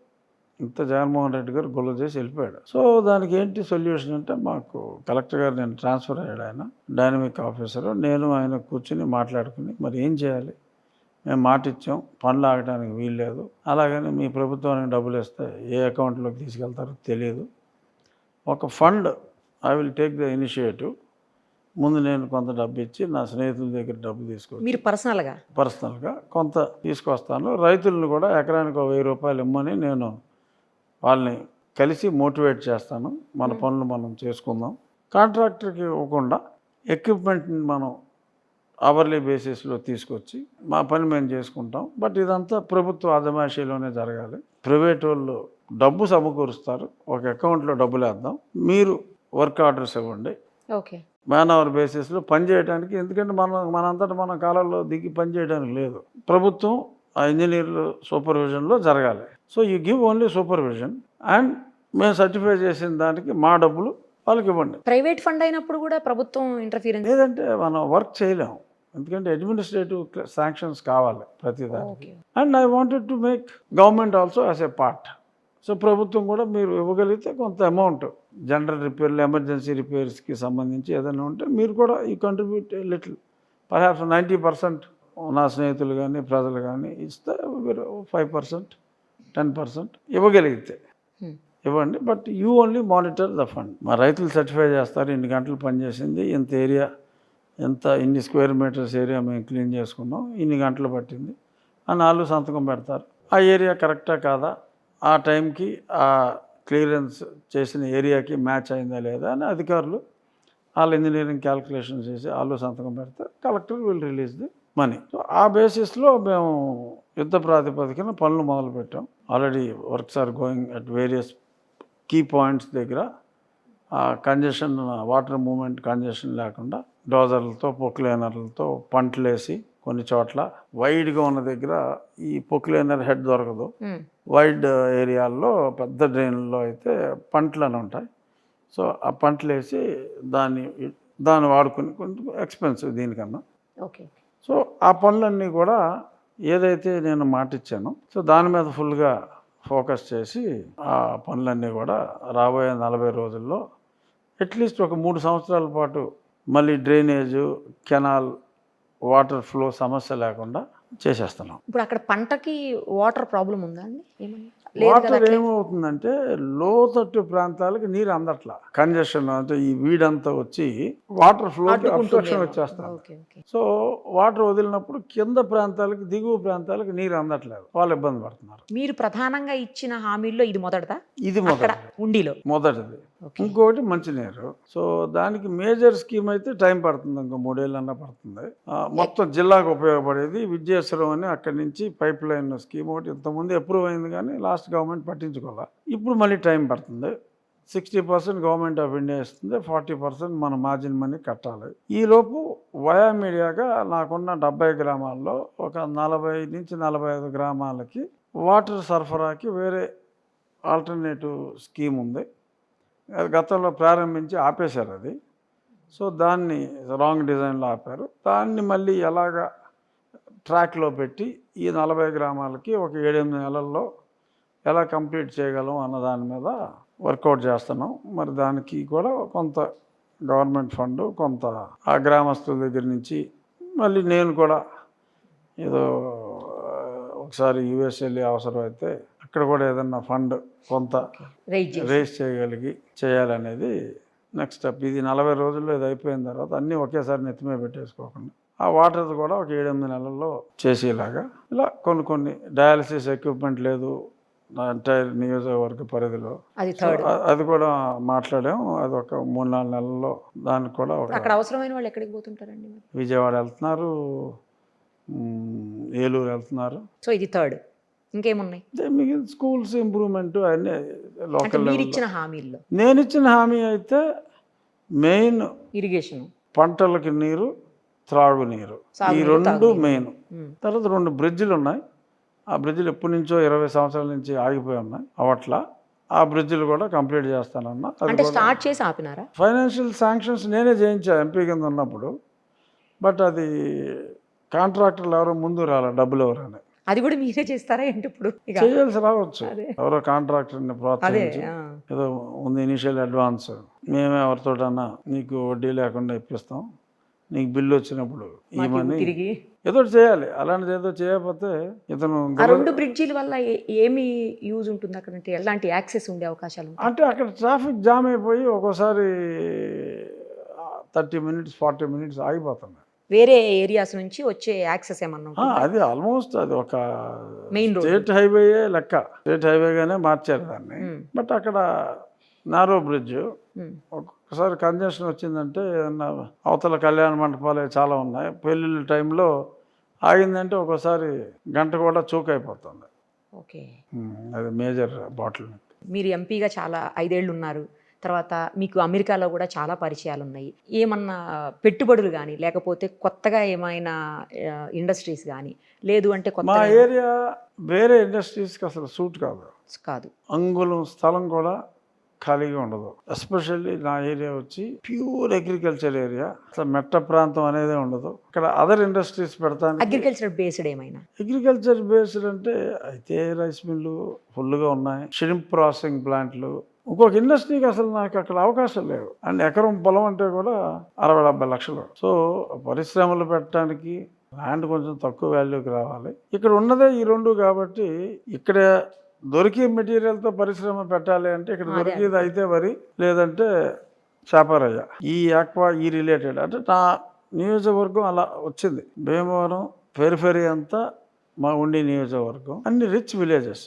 ఇంత జగన్మోహన్ రెడ్డి గారు గొల్ల చేసి వెళ్ళిపోయాడు. సో దానికి ఏంటి సొల్యూషన్ అంటే, మాకు కలెక్టర్ గారు నేను ట్రాన్స్ఫర్ అయ్యాడు, ఆయన డైనమిక్ ఆఫీసర్, నేను ఆయన కూర్చుని మాట్లాడుకుని మరి ఏం చేయాలి, మేము మాట ఇచ్చాం, పనులు ఆగడానికి వీల్లేదు, అలాగని మీ ప్రభుత్వానికి డబ్బులు ఇస్తే ఏ అకౌంట్లోకి తీసుకెళ్తారో తెలియదు, ఒక fund I will take the initiative, ముందు నేను కొంత డబ్బు ఇచ్చి నా స్నేహితుల దగ్గర డబ్బు తీసుకొచ్చి మీరు పర్సనల్గా కొంత తీసుకొస్తాను, రైతులను కూడా ఎకరానికి ₹1000 ఇమ్మని నేను వాళ్ళని కలిసి మోటివేట్ చేస్తాను, మన పనులు మనం చేసుకుందాం, కాంట్రాక్టర్కి ఇవ్వకుండా ఎక్విప్మెంట్ని మనం అవర్లీ బేసిస్లో తీసుకొచ్చి మా పని మేము చేసుకుంటాం. బట్ ఇదంతా ప్రభుత్వ అజమాయిషీలోనే జరగాలి. ప్రైవేట్ వాళ్ళు డబ్బు సమకూరుస్తారు, ఒక అకౌంట్లో డబ్బులు వేద్దాం, మీరు వర్క్ ఆర్డర్స్ ఇవ్వండి, ఓకే, మ్యాన్ అవర్ బేసిస్లో పని చేయడానికి. ఎందుకంటే మనంతటా మన కాలంలో దిగి పని చేయడానికి లేదు, ప్రభుత్వం ఆ ఇంజనీర్లు సూపర్విజన్లో జరగాలి. So you give only supervision and మేము సర్టిఫై చేసిన దానికి మా డబ్బులు వాళ్ళకి ఇవ్వండి. ప్రైవేట్ ఫండ్ అయినప్పుడు కూడా ప్రభుత్వం ఇంటర్ఫీరెన్స్ లేదంటే మనం వర్క్ చేయలేము, ఎందుకంటే అడ్మినిస్ట్రేటివ్ శాంక్షన్స్ కావాలి ప్రతిదానికి. And I wanted to make government also as a part. So ప్రభుత్వం కూడా మీరు ఇవ్వగలిగితే కొంత అమౌంట్ జనరల్ రిపేర్లు, ఎమర్జెన్సీ రిపేర్స్కి సంబంధించి ఏదైనా ఉంటే మీరు కూడా ఈ కంట్రిబ్యూట్ లిటిల్, పర్హాప్స్ 90% నా స్నేహితులు కానీ ప్రజలు కానీ ఇస్తే 5%, 10% ఇవ్వగలిగితే ఇవ్వండి. But you only monitor the fund. మా రైతులు సర్టిఫై చేస్తారు, ఇన్ని గంటలు పనిచేసింది, ఇంత ఏరియా, ఇన్ని స్క్వేర్ మీటర్స్ ఏరియా మేము క్లీన్ చేసుకున్నాం, ఇన్ని గంటలు పట్టింది అని వాళ్ళు సంతకం పెడతారు. ఆ ఏరియా కరెక్టా కాదా, ఆ టైంకి ఆ క్లియరెన్స్ చేసిన ఏరియాకి మ్యాచ్ అయిందా లేదా అని అధికారులు వాళ్ళ ఇంజనీరింగ్ క్యాల్కులేషన్ చేసి వాళ్ళు సంతకం పెడతారు. Collector will release the money. So ఆ బేసిస్లో మేము యుద్ధ ప్రాతిపదికన పనులు మొదలుపెట్టాం. Already works are going at various key points దగ్గర. కంజెషన్, వాటర్ మూవ్మెంట్ కంజెషన్ లేకుండా డోజర్లతో, పొక్లైనర్లతో పంటలేసి, కొన్ని చోట్ల వైడ్గా ఉన్న దగ్గర ఈ పొక్లైనర్ హెడ్ దొరకదు, వైడ్ ఏరియాల్లో పెద్ద డ్రైన్లో అయితే పంటలు అని ఉంటాయి. సో ఆ పంటలు వేసి దాన్ని వాడుకుని కొంచెం ఎక్స్పెన్సివ్ దీనికన్నా. ఓకే. సో ఆ పనులన్నీ కూడా ఏదైతే నేను మాట ఇచ్చానో సో దాని మీద ఫుల్గా ఫోకస్ చేసి ఆ పనులన్నీ కూడా రాబోయే 40 రోజుల్లో అట్లీస్ట్ ఒక 3 సంవత్సరాల పాటు మళ్ళీ డ్రైనేజు, కెనాల్, వాటర్ ఫ్లో సమస్య లేకుండా చేసేస్తున్నాం. ఇప్పుడు అక్కడ పంటకి వాటర్ ప్రాబ్లం ఉందా అండి? ఏమన్నా లేదు కదా వాటర్ ఏమవుతుందంటే లోతట్టు ప్రాంతాలకు నీరు అందట్లా, కంజెషన్ అంటే ఈ వీడంతా వచ్చి వాటర్ ఫ్లో అబ్స్ట్రక్షన్ వచ్చేస్తుంది. Okay okay. సో వాటర్ వదిలినప్పుడు కింద ప్రాంతాలకు దిగువ ప్రాంతాలకు నీరు అందట్లేదు, వాళ్ళు ఇబ్బంది పడుతున్నారు. మీరు ప్రధానంగా ఇచ్చిన హామీల్లో ఇది మొదటిదా? ఇది అక్కడ ఉండిలో మొదటిది. ఇంకోటి మంచినీరు. సో దానికి మేజర్ స్కీమ్ అయితే టైం పడుతుంది, ఇంకో 3 ఏళ్ళన్నా పడుతుంది. మొత్తం జిల్లాకు ఉపయోగపడేది విద్యాశ్రం అని అక్కడి నుంచి పైప్ లైన్ స్కీమ్ ఒకటి ఇంతకుముందు అప్రూవ్ అయింది, కానీ లాస్ట్ గవర్నమెంట్ పట్టించుకోవాలి. ఇప్పుడు మళ్ళీ టైం పడుతుంది. 60% గవర్నమెంట్ ఆఫ్ ఇండియా ఇస్తుంది, 40% మన మార్జిన్ మనీ కట్టాలి. ఈలోపు వయా మీడియాగా నాకున్న 70 గ్రామాల్లో ఒక 40 నుంచి 45 గ్రామాలకి వాటర్ సరఫరాకి వేరే ఆల్టర్నేటివ్ స్కీమ్ ఉంది. అది గతంలో ప్రారంభించి ఆపేశారు అది. సో దాన్ని రాంగ్ డిజైన్లో ఆపారు. దాన్ని మళ్ళీ ఎలాగా ట్రాక్లో పెట్టి ఈ 40 గ్రామాలకి ఒక 7-8 నెలల్లో ఎలా కంప్లీట్ చేయగలం అన్న దాని మీద వర్కౌట్ చేస్తున్నాం. మరి దానికి కూడా కొంత గవర్నమెంట్ ఫండ్, కొంత ఆ గ్రామస్తుల దగ్గర నుంచి, మళ్ళీ నేను కూడా ఏదో ఒకసారి యుఎస్ వెళ్ళి అవసరమైతే అక్కడ కూడా ఏదన్నా ఫండ్ కొంత రేస్ చేయగలిగి చేయాలనేది నెక్స్ట్ స్టెప్. ఇది 40 రోజుల్లో ఇది అయిపోయిన తర్వాత అన్నీ ఒకేసారి నెత్తిమే పెట్టేసుకోకుండా ఆ వాటర్ కూడా ఒక 7-8 నెలల్లో చేసేలాగా ఇలా కొన్ని డయాలసిస్ ఎక్విప్మెంట్ లేదు నా ఎంటైర్ నియోజకవర్గ పరిధిలో, అది కూడా మాట్లాడాం. అది ఒక 3-4 నెలల్లో దానికి కూడా అక్కడ అవసరమైన వాళ్ళు ఎక్కడికి పోతుంటారండి? విజయవాడ వెళ్తున్నారు, ఏలూరు వెళ్తున్నారు. సో ఇది థర్డ్. ఇంకేమున్నాయి? మిగిలిన స్కూల్స్ ఇంప్రూవ్మెంట్ అన్నీ లోకల్. ఇచ్చిన హామీల్లో నేను ఇచ్చిన హామీ అయితే మెయిన్ ఇరిగేషన్, పంటలకి నీరు, త్రాగునీరు, ఈ 2 మెయిన్. తర్వాత 2 బ్రిడ్జిలు ఉన్నాయి. ఆ బ్రిడ్జిలు ఎప్పటి నుంచో 20 సంవత్సరాల నుంచి ఆగిపోయి ఉన్నాయి, అవట్లా ఆ బ్రిడ్జిలు కూడా కంప్లీట్ చేస్తానన్నా. అంటే స్టార్ట్ చేసి ఆపినారా? ఫైనాన్షియల్ శాంక్షన్స్ నేనే చేయించా ఎంపీ కింద ఉన్నప్పుడు. బట్ అది కాంట్రాక్టర్లు ఎవరో ముందు రాలే, డబ్బులు ఎవరని. అది కూడా మీరే చేస్తారా ఏంటి? ఇప్పుడు చేయాల్సి రావచ్చు, ఎవరో కాంట్రాక్టర్ని ప్రోత్సహించి ఏదో ఉంది ఇనిషియల్ అడ్వాన్స్, మేమే ఎవరితోటన్నా నీకు వడ్డీ లేకుండా ఇప్పిస్తాం, నీకు బిల్లు వచ్చినప్పుడు ఈ మనీ తిరిగి ఏదో చేయాలి. అలాంటిది ఏదో చేయకపోతే ఇతను 2 బ్రిడ్జిల వల్ల ఏమి యూజ్ ఉంటుంది అక్కడ? అంటే ఎలాంటి యాక్సెస్ ఉండే అవకాశాలు? అంటే అక్కడ ట్రాఫిక్ జామ్ అయిపోయి ఒక్కోసారి 30 మినిట్స్ 40 మినిట్స్ ఆగిపోతుంది. వేరే ఏరియాస్ నుంచి వచ్చే యాక్సెస్ ఏమన్నా? అది ఆల్మోస్ట్ అది ఒక మెయిన్ స్టేట్ హైవే లెక్క, స్టేట్ హైవేగానే మార్చారు దాన్ని. బట్ అక్కడ నారో బ్రిడ్జ్, ఒక్కొక్కసారి కంజెషన్ వచ్చిందంటే అవతల కళ్యాణ మండపాలే చాలా ఉన్నాయి, పెళ్ళిళ్ళ టైంలో ఆగిందంటే ఒక్కోసారి గంట కూడా చూక్ అయిపోతుంది. ఓకే, అది మేజర్ బాటిల్. మీరు ఎంపీగా చాలా 5 ఏళ్ళు ఉన్నారు, తర్వాత మీకు అమెరికాలో కూడా చాలా పరిచయాలు ఉన్నాయి. ఏమన్నా పెట్టుబడులు కానీ లేకపోతే కొత్తగా ఏమైనా ఇండస్ట్రీస్ కానీ లేదు అంటే మా ఏరియా వేరే ఇండస్ట్రీస్కి అసలు సూట్ కాదు. అంగుళం స్థలం కూడా ఖాళీగా ఉండదు. ఎస్పెషల్లీ నా ఏరియా వచ్చి ప్యూర్ అగ్రికల్చర్ ఏరియా, అసలు మెట్ట ప్రాంతం అనేది ఉండదు. ఇక్కడ అదర్ ఇండస్ట్రీస్ పెడతాను. అగ్రికల్చర్ బేస్డ్ ఏమైనా? అగ్రికల్చర్ బేస్డ్ అంటే అయితే రైస్ మిల్లు ఫుల్గా ఉన్నాయి, షిరింప్ ప్రాసెసింగ్ ప్లాంట్లు. ఇంకొక ఇండస్ట్రీకి అసలు నాకు అక్కడ అవకాశం లేవు. అండ్ ఎకరం పొలం అంటే కూడా 60-70 లక్షలు. సో పరిశ్రమలు పెట్టడానికి ల్యాండ్ కొంచెం తక్కువ వాల్యూకి రావాలి. ఇక్కడ ఉన్నదే ఈ 2 కాబట్టి ఇక్కడ దొరికే మెటీరియల్తో పరిశ్రమ పెట్టాలి అంటే ఇక్కడ దొరికేది అయితే వరి, లేదంటే చేపరయ్య, ఈ ఆక్వా, ఈ రిలేటెడ్. అంటే నా నియోజకవర్గం అలా వచ్చింది. భీమవరం పెరిఫెరీ అంతా మా ఉండి నియోజకవర్గం, అన్ని రిచ్ విలేజెస్.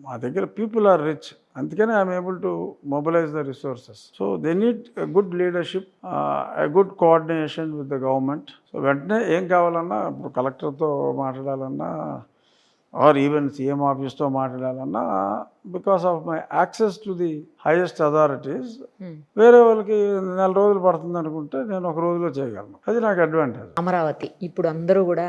మా దగ్గర పీపుల్ ఆర్ రిచ్, అందుకనే I'm able to mobilise the resources. So they need good leadership, good coordination with the government. So వెంటనే ఏం కావాలన్నా, ఇప్పుడు కలెక్టర్తో మాట్లాడాలన్నా ఆర్ ఈవెన్ సీఎం ఆఫీస్తో మాట్లాడాలన్నా, because of my access to the highest authorities, వేరే వాళ్ళకి 4 రోజులు పడుతుంది అనుకుంటే నేను 1 రోజులో చేయగలను. అది నాకు అడ్వాంటేజ్. అమరావతి ఇప్పుడు అందరూ కూడా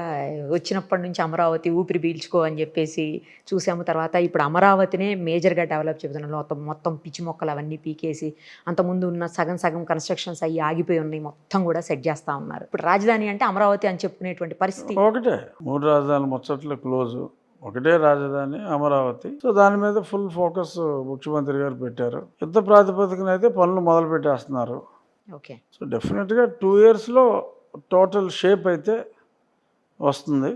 వచ్చినప్పటి నుంచి అమరావతి ఊపిరి పీల్చుకో అని చెప్పేసి చూసాము. తర్వాత ఇప్పుడు అమరావతినే మేజర్గా డెవలప్ చెబుతున్నాను. మొత్తం పిచ్చి మొక్కలు అవన్నీ పీకేసి అంతకుముందు ఉన్న సగం కన్స్ట్రక్షన్స్ అయ్యి ఆగిపోయి ఉన్నాయి, మొత్తం కూడా సెట్ చేస్తూ ఉన్నారు. ఇప్పుడు రాజధాని అంటే అమరావతి అని చెప్పుకునేటువంటి పరిస్థితి. ఒకటే 3 రాజధానులు ముచ్చట్లు క్లోజు, ఒకటే రాజధాని అమరావతి. సో దాని మీద ఫుల్ ఫోకస్ ముఖ్యమంత్రి గారు పెట్టారు. యుద్ధ ప్రాతిపదికన అయితే పనులు మొదలు పెట్టేస్తున్నారు. ఓకే. సో డెఫినెట్గా 2 ఇయర్స్లో టోటల్ షేప్ అయితే వస్తుంది.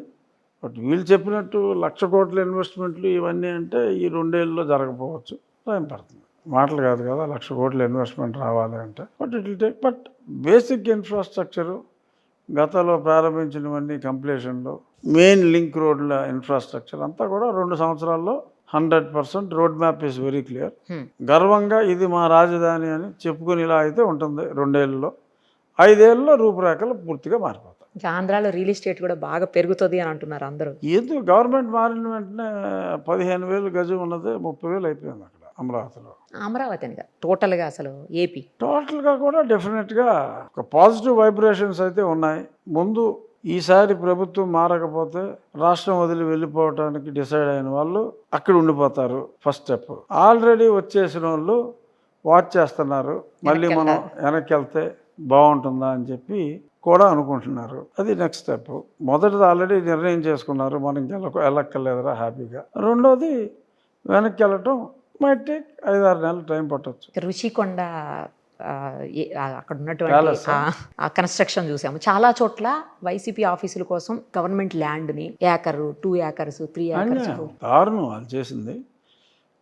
బట్ వీళ్ళు చెప్పినట్టు 1,00,000 కోట్ల ఇన్వెస్ట్మెంట్లు ఇవన్నీ అంటే ఈ 2 ఏళ్ళలో జరగకపోవచ్చు, టైం పడుతుంది. మాటలు కాదు కదా 1,00,000 కోట్ల ఇన్వెస్ట్మెంట్ రావాలి అంటే. But it will take. But basic infrastructure గతంలో ప్రారంభించినవన్నీ కంప్లీషన్లో, మెయిన్ లింక్ రోడ్ల ఇన్ఫ్రాస్ట్రక్చర్ అంతా కూడా 2 సంవత్సరాల్లో 100% road map is very clear. గర్వంగా ఇది మా రాజధాని అని చెప్పుకుని ఇలా అయితే ఉంటుంది 2 ఏళ్ళలో. 5 ఏళ్ళలో రూపురేఖలు పూర్తిగా మారిపోతాయి. ఇంకా ఆంధ్రాలో రియల్ ఎస్టేట్ కూడా బాగా పెరుగుతుంది అని అంటున్నారు అందరూ. ఎందుకు గవర్నమెంట్ మారిన వెంటనే 15,000 గజం ఉన్నది 30,000 అయిపోయింది అక్కడ అమరావతిలో. అమరావతినిగా టోటల్గా అసలు ఏపీ టోటల్గా కూడా డెఫినెట్గా ఒక పాజిటివ్ వైబ్రేషన్స్ అయితే ఉన్నాయి. ముందు ఈసారి ప్రభుత్వం మారకపోతే రాష్ట్రం వదిలి వెళ్ళిపోవటానికి డిసైడ్ అయిన వాళ్ళు అక్కడ ఉండిపోతారు. First step. ఆల్రెడీ వచ్చేసిన వాళ్ళు వాచ్ చేస్తున్నారు, మళ్ళీ మనం వెనక్కి వెళ్తే బాగుంటుందా అని చెప్పి కూడా అనుకుంటున్నారు. అది నెక్స్ట్ స్టెప్. మొదటిది ఆల్రెడీ నిర్ణయం చేసుకున్నారు, మనం వెళ్ళక్కర్లేదురా హ్యాపీగా. రెండోది వెనక్కి వెళ్ళటం మైట్ టేక్ 5-6 నెలలు టైం పట్టవచ్చు. రుషికొండ అక్కడ ఉన్నటువంటి ఆ కన్స్ట్రక్షన్ చూసాము. చాలా చోట్ల వైసీపీ ఆఫీసుల కోసం గవర్నమెంట్ ల్యాండ్ని 1 ఏకరు, 2 ఏకర్స్, 3 ఏకర్స్ దారుణం వాళ్ళు చేసింది.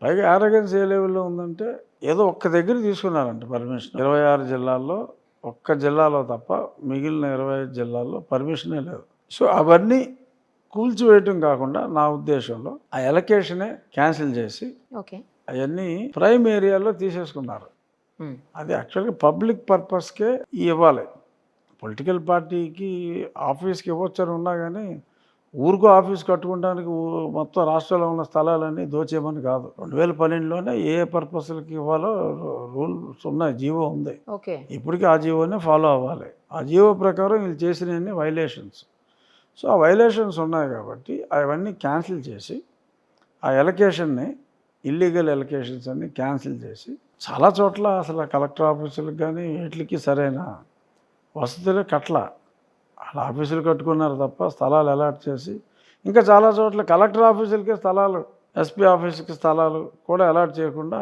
పైగా ఆరోగ్యన్స్ ఏ లెవెల్లో ఉందంటే ఏదో ఒక్క దగ్గర తీసుకున్నారంట పర్మిషన్. 26 జిల్లాల్లో ఒక్క జిల్లాలో తప్ప మిగిలిన 25 జిల్లాల్లో పర్మిషనే లేదు. సో అవన్నీ కూల్చివేయటం కాకుండా నా ఉద్దేశంలో ఆ ఎలకేషనే క్యాన్సిల్ చేసి అవన్నీ ప్రైమ్ ఏరియాలో తీసేసుకున్నారు. అది యాక్చువల్గా పబ్లిక్ పర్పస్కే ఇవ్వాలి. పొలిటికల్ పార్టీకి ఆఫీస్కి ఇవ్వచ్చని ఉన్నా కానీ ఊరికో ఆఫీస్ కట్టుకోవడానికి మొత్తం రాష్ట్రంలో ఉన్న స్థలాలన్నీ దోచేయమని కాదు. 2012లోనే ఏ పర్పస్లకి ఇవ్వాలో రూల్స్ ఉన్నాయి, జీవో ఉంది. ఇప్పటికీ ఆ జీవోనే ఫాలో అవ్వాలి. ఆ జీవో ప్రకారం వీళ్ళు చేసినవన్నీ వైలేషన్స్. సో ఆ వైలేషన్స్ ఉన్నాయి కాబట్టి అవన్నీ క్యాన్సిల్ చేసి ఆ ఎలకేషన్ని, ఇల్లీగల్ ఎలకేషన్స్ అన్ని క్యాన్సిల్ చేసి చాలా చోట్ల అసలు కలెక్టర్ ఆఫీసులకు కానీ వీటికి సరైన వసతులు కట్ల. వాళ్ళ ఆఫీసులు కట్టుకున్నారు తప్ప స్థలాలు అలాట్ చేసి, ఇంకా చాలా చోట్ల కలెక్టర్ ఆఫీసులకే స్థలాలు, ఎస్పీ ఆఫీసుకి స్థలాలు కూడా అలాట్ చేయకుండా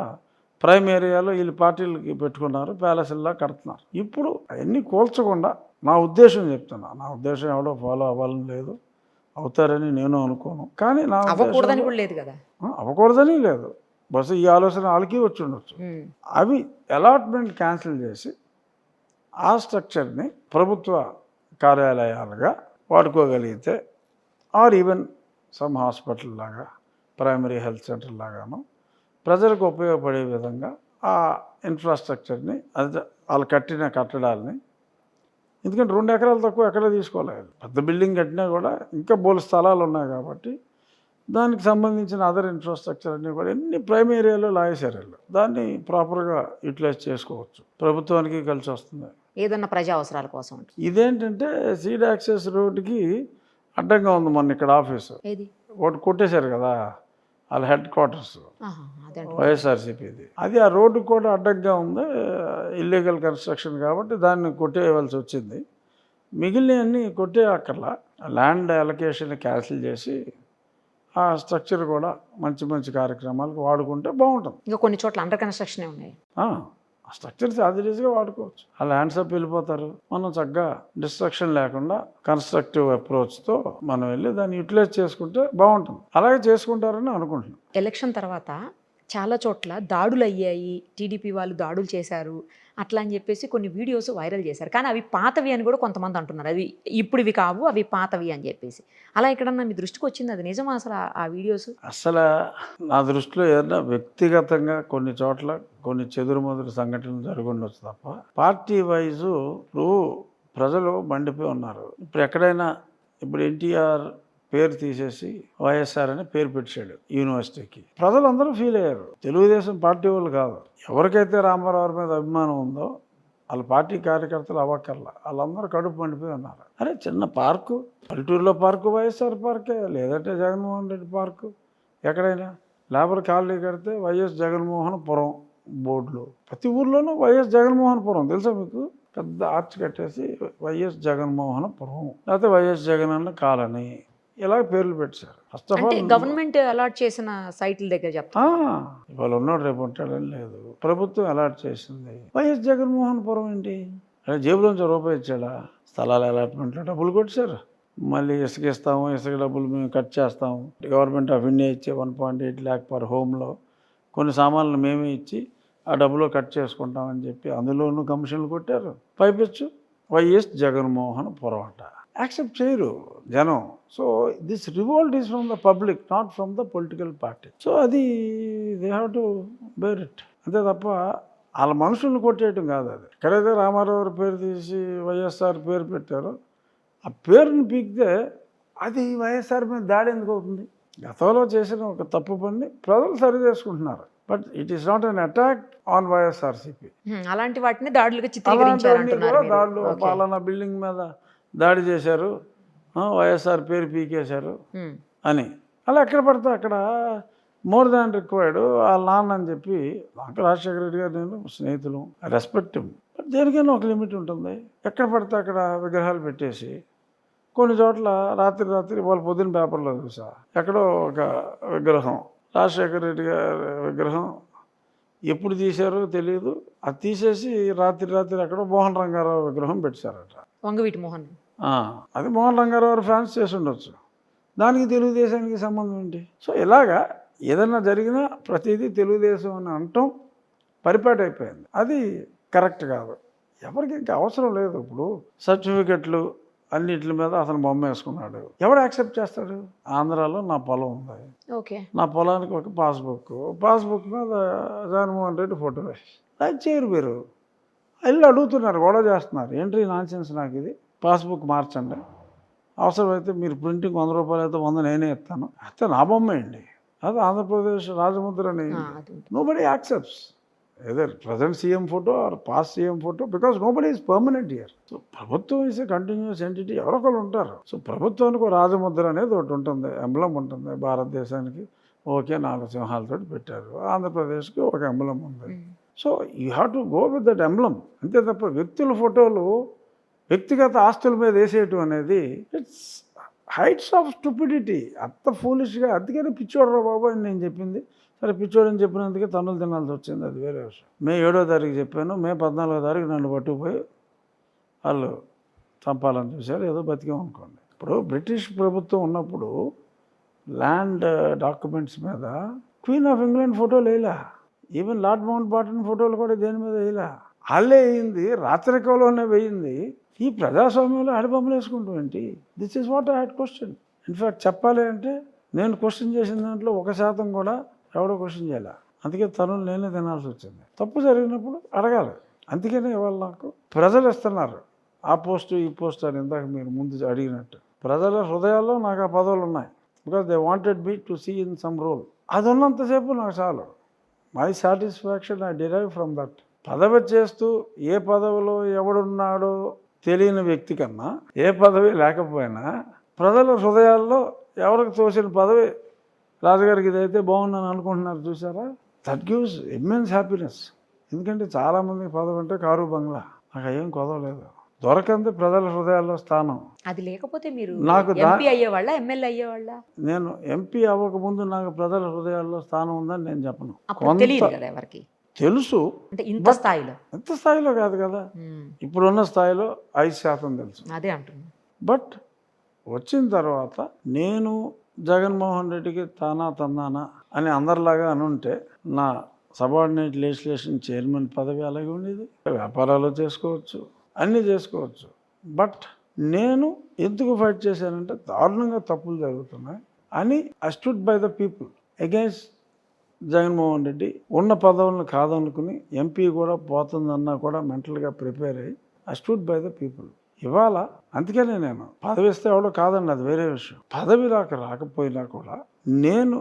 ప్రైమ్ ఏరియాలో వీళ్ళు పార్టీలకి పెట్టుకున్నారు, ప్యాలెస్లా కడుతున్నారు. ఇప్పుడు అవన్నీ కూల్చకుండా నా ఉద్దేశం చెప్తున్నా. నా ఉద్దేశం ఎవడో ఫాలో అవ్వాలని లేదు, అవుతారని నేను అనుకోను. కానీ నా అవ్వకూడదని కూడా లేదు కదా, అవ్వకూడదని లేదు. బస్సు ఈ ఆలోచన వాళ్ళకి వచ్చి ఉండొచ్చు. అవి అలాట్మెంట్ క్యాన్సిల్ చేసి ఆ స్ట్రక్చర్ని ప్రభుత్వ కార్యాలయాలుగా వాడుకోగలిగితే, ఆర్ ఈవెన్ సమ్ హాస్పిటల్ లాగా, ప్రైమరీ హెల్త్ సెంటర్ లాగాను ప్రజలకు ఉపయోగపడే విధంగా ఆ ఇన్ఫ్రాస్ట్రక్చర్ని, అది వాళ్ళు కట్టిన కట్టడాలని, ఎందుకంటే 2 ఎకరాలు తక్కువ ఎక్కడ తీసుకోలేదు. పెద్ద బిల్డింగ్ కట్టినా కూడా ఇంకా బోలు స్థలాలు ఉన్నాయి కాబట్టి దానికి సంబంధించిన అదర్ ఇన్ఫ్రాస్ట్రక్చర్ అన్నీ కూడా ఎన్ని ప్రైమ్ ఏరియాలో లాగేశారు. దాన్ని ప్రాపర్గా యూటిలైజ్ చేసుకోవచ్చు, ప్రభుత్వానికి కలిసి వస్తుంది. ఏదన్నా ప్రజా అవసరాల కోసం. ఇదేంటంటే సీడ్ యాక్సెస్ రోడ్డుకి అడ్డంగా ఉంది. మొన్న ఇక్కడ ఆఫీసు ఒకటి కొట్టేశారు కదా, వాళ్ళ హెడ్ క్వార్టర్స్ వైఎస్ఆర్సీపీది. అది ఆ రోడ్డు కూడా అడ్డంగా ఉంది, ఇల్లీగల్ కన్స్ట్రక్షన్ కాబట్టి దాన్ని కొట్టేయవలసి వచ్చింది. మిగిలినవన్నీ కొట్టే అక్కర్లా, ల్యాండ్ అలొకేషన్ క్యాన్సిల్ చేసి ఆ స్ట్రక్చర్ కూడా మంచి మంచి కార్యక్రమాలకు వాడుకుంటే బాగుంటుంది. ఇంకా కొన్ని చోట్ల అండర్ కన్స్ట్రక్షన్ ఉన్నాయి. ఆ స్ట్రక్చర్స్ యాజ్ ఇట్ ఈస్గా వాడుకోవచ్చు. ఆ ల్యాండ్స్ అప్ వెళ్ళిపోతారు, మనం చక్కగా డిస్ట్రక్షన్ లేకుండా కన్స్ట్రక్టివ్ అప్రోచ్తో మనం వెళ్ళి దాన్ని యూటిలైజ్ చేసుకుంటే బాగుంటుంది. అలాగే చేసుకుంటారని అనుకుంటున్నాను. ఎలక్షన్ తర్వాత చాలా చోట్ల దాడులు అయ్యాయి, టీడీపీ వాళ్ళు దాడులు చేశారు అట్లా అని చెప్పేసి కొన్ని వీడియోస్ వైరల్ చేశారు. కానీ అవి పాతవి అని కూడా కొంతమంది అంటున్నారు, అవి ఇప్పుడువి కావు, అవి పాతవి అని చెప్పేసి. అలా ఎక్కడన్నా మీ దృష్టికి వచ్చింది అది నిజమా అసలు ఆ వీడియోస్? అసలు నా దృష్టిలో ఏదైనా వ్యక్తిగతంగా కొన్ని చోట్ల కొన్ని చెదురుమదురు సంఘటనలు జరుగుండొచ్చు తప్ప పార్టీ వైజు ఇప్పుడు ప్రజలు మండిపోయి ఉన్నారు. ఇప్పుడు ఎక్కడైనా ఇప్పుడు ఎన్టీఆర్ పేరు తీసేసి వైఎస్ఆర్ అని పేరు పెట్టాడు యూనివర్సిటీకి. ప్రజలందరూ ఫీల్ అయ్యారు, తెలుగుదేశం పార్టీ వాళ్ళు కాదు. ఎవరికైతే రామారావు మీద అభిమానం ఉందో వాళ్ళ పార్టీ కార్యకర్తలు అవ్వక్కర్లా, వాళ్ళందరూ కడుపు మండిపోయి ఉన్నారు. అరే చిన్న పార్కు, పల్లెటూరులో పార్కు వైఎస్ఆర్ పార్కే, లేదంటే జగన్మోహన్ రెడ్డి పార్కు. ఎక్కడైనా లేబర్ కాలనీ కడితే వైఎస్ జగన్మోహన్ పురం బోర్డులు, ప్రతి ఊర్లోనూ వైఎస్ జగన్మోహన్ పురం తెలుసా మీకు? పెద్ద ఆర్చ్ కట్టేసి వైఎస్ జగన్మోహన్ పురం, లేకపోతే వైఎస్ జగన్ అన్న కాలనీ, ఇలా పేర్లు పెట్టారు. First of all government allot చేసిన సైట్ల దగ్గర చెప్తా, ఇవాళ ఉన్నాడు రేపు ఉంటాడని లేదు. ప్రభుత్వం అలాట్ చేసింది. వైఎస్ జగన్మోహన్ పురం ఏంటి? జేబులోంచి రూపాయి ఇచ్చాడా? స్థలాల అలాట్మెంట్లో డబ్బులు కొట్టేశారు. మళ్ళీ ఇసుక ఇస్తాము, ఇసుక డబ్బులు మేము కట్ చేస్తాము. గవర్నమెంట్ ఆఫ్ ఇండియా ఇచ్చే 1.8 lakh పర్ హోమ్లో కొన్ని సామాన్లు మేమే ఇచ్చి ఆ డబ్బులో కట్ చేసుకుంటామని చెప్పి అందులోనూ కమిషన్లు కొట్టారు. పైపెచ్చు వైఎస్ జగన్మోహన్ పొరపాట యాక్సెప్ట్ చేయరు జనం. So this revolt is from the public, not from the political party. So అది they have to bear it, అంతే తప్ప వాళ్ళ మనుషుల్ని కొట్టేయటం కాదు. అది ఎక్కడైతే రామారావు పేరు తీసి వైఎస్ఆర్ పేరు పెట్టారో ఆ పేరుని పీకితే అది వైఎస్ఆర్ మీద దాడి ఎందుకు అవుతుంది? గతంలో చేసిన ఒక తప్పు పని ప్రజలు సరి చేసుకుంటున్నారు. But it is not an attack on YSRCP. అలాంటి వాటిని దాడులుగా చిత్రీకరించారు అంటున్నారు మీరు. దాడులు పాలనా బిల్డింగ్ మీద దాడి చేశారు, వైఎస్ఆర్ పేరు పీకేశారు అని అలా ఎక్కడ పడితే అక్కడ మోర్ దాన్ రిక్వైర్డ్ వాళ్ళ నాన్న అని చెప్పి నాకు రాజశేఖర రెడ్డి గారు నేను స్నేహితులు, రెస్పెక్ట్. బట్ దేనికైనా ఒక లిమిట్ ఉంటుంది. ఎక్కడ పడితే అక్కడ విగ్రహాలు పెట్టేసి కొన్ని చోట్ల రాత్రి వాళ్ళ పొద్దున్న పేపర్లో చూసా ఎక్కడో ఒక విగ్రహం, రాజశేఖర రెడ్డి గారి విగ్రహం ఎప్పుడు తీశారో తెలియదు, అది తీసేసి రాత్రి ఎక్కడో మోహన్ రంగారావు విగ్రహం పెట్టారట. వంగవీటి మోహన్, అది మోహన్ రంగారావు ఫ్యాన్స్ చేసి ఉండొచ్చు, దానికి తెలుగుదేశానికి సంబంధం ఏంటి? సో ఇలాగా ఏదన్నా జరిగినా ప్రతిదీ తెలుగుదేశం అని అనటం పరిపాటి అయిపోయింది. అది కరెక్ట్ కాదు, ఎవరికి ఇంకా అవసరం లేదు. ఇప్పుడు సర్టిఫికెట్లు అన్నిటి మీద అతను బొమ్మ వేసుకున్నాడు, ఎవడు యాక్సెప్ట్ చేస్తాడు? ఆంధ్రాలో నా పొలం ఉంది, ఓకే, నా పొలానికి ఒక పాస్బుక్ మీద జగన్మోహన్ రెడ్డి ఫోటో వేసి అది చేయరు. మీరు ఇల్లు అడుగుతున్నారు, గొడవ చేస్తున్నారు, ఏంటి నాన్సెన్స్, నాకు ఇది పాస్బుక్ మార్చండి, అవసరమైతే మీరు ప్రింటింగ్ 100 రూపాయలు అయితే 100 నేనే ఇస్తాను, అయితే నా బొమ్మ అండి, అది Andhra Pradesh రాజముద్రని. Nobody accepts either present CM photo or past CM photo because nobody is permanent here. So ప్రభుత్వం ఈజ్ ఏ కంటిన్యూస్ ఎంటిటీ, ఎవరొకరు ఉంటారు. సో ప్రభుత్వానికి ఒక రాజముద్ర అనేది ఒకటి ఉంటుంది, ఎంబ్లం ఉంటుంది. భారతదేశానికి ఓకే 4 సింహాలతో పెట్టారు, ఆంధ్రప్రదేశ్కి ఒక ఎంబ్లం ఉంది. So you have to go with that emblem, అంతే తప్ప వ్యక్తుల ఫోటోలు వ్యక్తిగత ఆస్తుల మీద వేసేయటం అనేది ఇట్స్ హైట్స్ ఆఫ్ స్టూపిడిటీ. అంత ఫూలిష్గా, అందుకని పిచ్చోడరా బాబు అని నేను చెప్పింది. సరే పిచ్చోడని చెప్పినందుకే తన్నులు తినాల్సి వచ్చింది, అది వేరే విషయం. మే 7వ తారీఖు చెప్పాను, మే 14వ తారీఖు నన్ను పట్టుకుపోయి వాళ్ళు చంపాలని చూశారు, ఏదో బతికామనుకోండి. ఇప్పుడు బ్రిటిష్ ప్రభుత్వం ఉన్నప్పుడు ల్యాండ్ డాక్యుమెంట్స్ మీద క్వీన్ ఆఫ్ ఇంగ్లాండ్ ఫోటోలు వేయలా, ఈవెన్ లార్డ్ మౌంట్ బాటన్ ఫోటోలు కూడా దేని మీద వేయలా. వాళ్ళే వేయింది, రాచరికంలోనే వేయింది. ఈ ప్రజాస్వామ్యంలో ఆడబొమ్మలు వేసుకుంటూ ఏంటి? This is what I had question. In fact చెప్పాలి అంటే నేను క్వశ్చన్ చేసిన దాంట్లో 1% కూడా ఎవడో క్వశ్చన్ చేయాలి, అందుకే తనులు నేనే తినాల్సి వచ్చింది. తప్పు జరిగినప్పుడు అడగాలి. అందుకనే ఇవాళ నాకు ప్రజలు ఇస్తున్నారు ఆ పోస్టు ఈ పోస్ట్ అని, ఇందాక మీరు ముందు అడిగినట్టు. ప్రజల హృదయాల్లో నాకు ఆ పదవులు ఉన్నాయి, because they wanted me to see in some role. అది ఉన్నంతసేపు నాకు చాలు. My satisfaction I derive from that. పదవి చేస్తూ ఏ పదవిలో ఎవడున్నాడో తెలియని వ్యక్తి కన్నా ఏ పదవి లేకపోయినా ప్రజల హృదయాల్లో ఎవరికి తోసిన పదవి, రాజుగారికి ఇదైతే బాగుందని అనుకుంటున్నారు చూసారా, దట్ గివ్స్ ఇమ్మెన్స్ హ్యాపీనెస్. ఎందుకంటే చాలామందికి పదవి అంటే కారు బంగ్లా, నాకు ఏం కొదవలేదు. దొరకంది ప్రజల హృదయాల్లో స్థానం. అది లేకపోతే మీరు నాకు ఎంపీ అయ్యేవాళ్ళ, ఎమ్మెల్యే అయ్యేవాళ్ళ? నేను ఎంపీ అవ్వకముందు నాకు ప్రజల హృదయాల్లో స్థానం ఉందని నేను చెప్పను. తెలియదు కదా ఎవరికి, తెలుసు, అంటే ఇంత స్థాయిలో. ఇంత స్థాయిలో కాదు కదా, ఇప్పుడున్న స్థాయిలో 5% తెలుసు. అదే అంటున్నా. బట్ వచ్చిన తర్వాత నేను జగన్మోహన్ రెడ్డికి తందానా అని అందరిలాగా అనుంటే నా సబార్డినేట్ లెజిస్లేషన్ చైర్మన్ పదవి అలాగే ఉండేది. వ్యాపారాలు చేసుకోవచ్చు, అన్నీ చేసుకోవచ్చు. బట్ నేను ఎందుకు ఫైట్ చేశానంటే దారుణంగా తప్పులు జరుగుతున్నాయి అని I stood by the people against Jaganmohan Reddy. ఉన్న పదవులను కాదనుకుని ఎంపీ కూడా పోతుందన్నా కూడా మెంటల్గా ప్రిపేర్ అయ్యి I stood by the people. ఇవాళ అందుకనే నేను పదవి ఇస్తే ఎవడో కాదండి, అది వేరే విషయం. పదవి రాకపోయినా కూడా నేను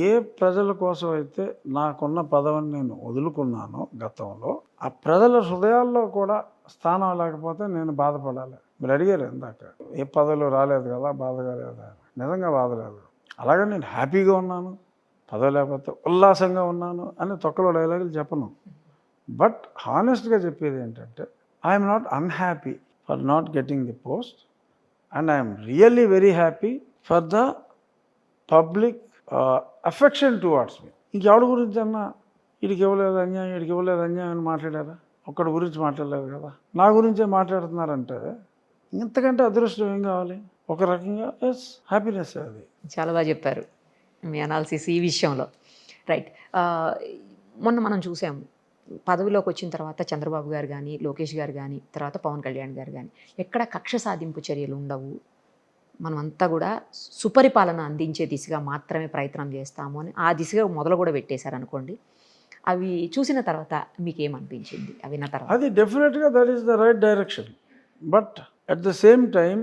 ఏ ప్రజల కోసం అయితే నాకున్న పదవిని నేను వదులుకున్నానో గతంలో, ఆ ప్రజల హృదయాల్లో కూడా స్థానం లేకపోతే నేను బాధపడాలి. మీరు అడిగారు ఇందాక ఏ పదవిలో రాలేదు కదా, బాధగా లేదా? నిజంగా బాధ లేదు. అలాగే నేను హ్యాపీగా ఉన్నాను, పదవి లేకపోతే ఉల్లాసంగా ఉన్నాను అని తొక్కలో డైలాగులు చెప్పను. బట్ హానెస్ట్గా చెప్పేది ఏంటంటే I'm not unhappy for not getting the post and I'm really very happy for the public affection towards me. ఇంకెవడి గురించి అన్నా వీడికి ఇవ్వలేదు అన్యాయం, వీడికి ఇవ్వలేదు అన్యాయం అని మాట్లాడారా? ఒక్కడి గురించి మాట్లాడలేదు కదా. నా గురించే మాట్లాడుతున్నారంటే ఇంతకంటే అదృష్టం ఏం కావాలి? ఒక రకంగా ఎస్ హ్యాపీనెస్ అది. చాలా బాగా చెప్పారు మీ అనాలిసిస్ ఈ విషయంలో. రైట్. మొన్న మనం చూసాము పదవిలోకి వచ్చిన తర్వాత చంద్రబాబు గారు కానీ, లోకేష్ గారు కానీ, తర్వాత పవన్ కళ్యాణ్ గారు కానీ ఎక్కడ కక్ష సాధింపు చర్యలు ఉండవు, మనమంతా కూడా సుపరిపాలన అందించే దిశగా మాత్రమే ప్రయత్నం చేస్తాము అని ఆ దిశగా మొదలు కూడా పెట్టేశారు అనుకోండి. అవి చూసిన తర్వాత మీకేమనిపించింది అవి విన్న తర్వాత? అది డెఫినెట్గా that is the right direction, but at the same time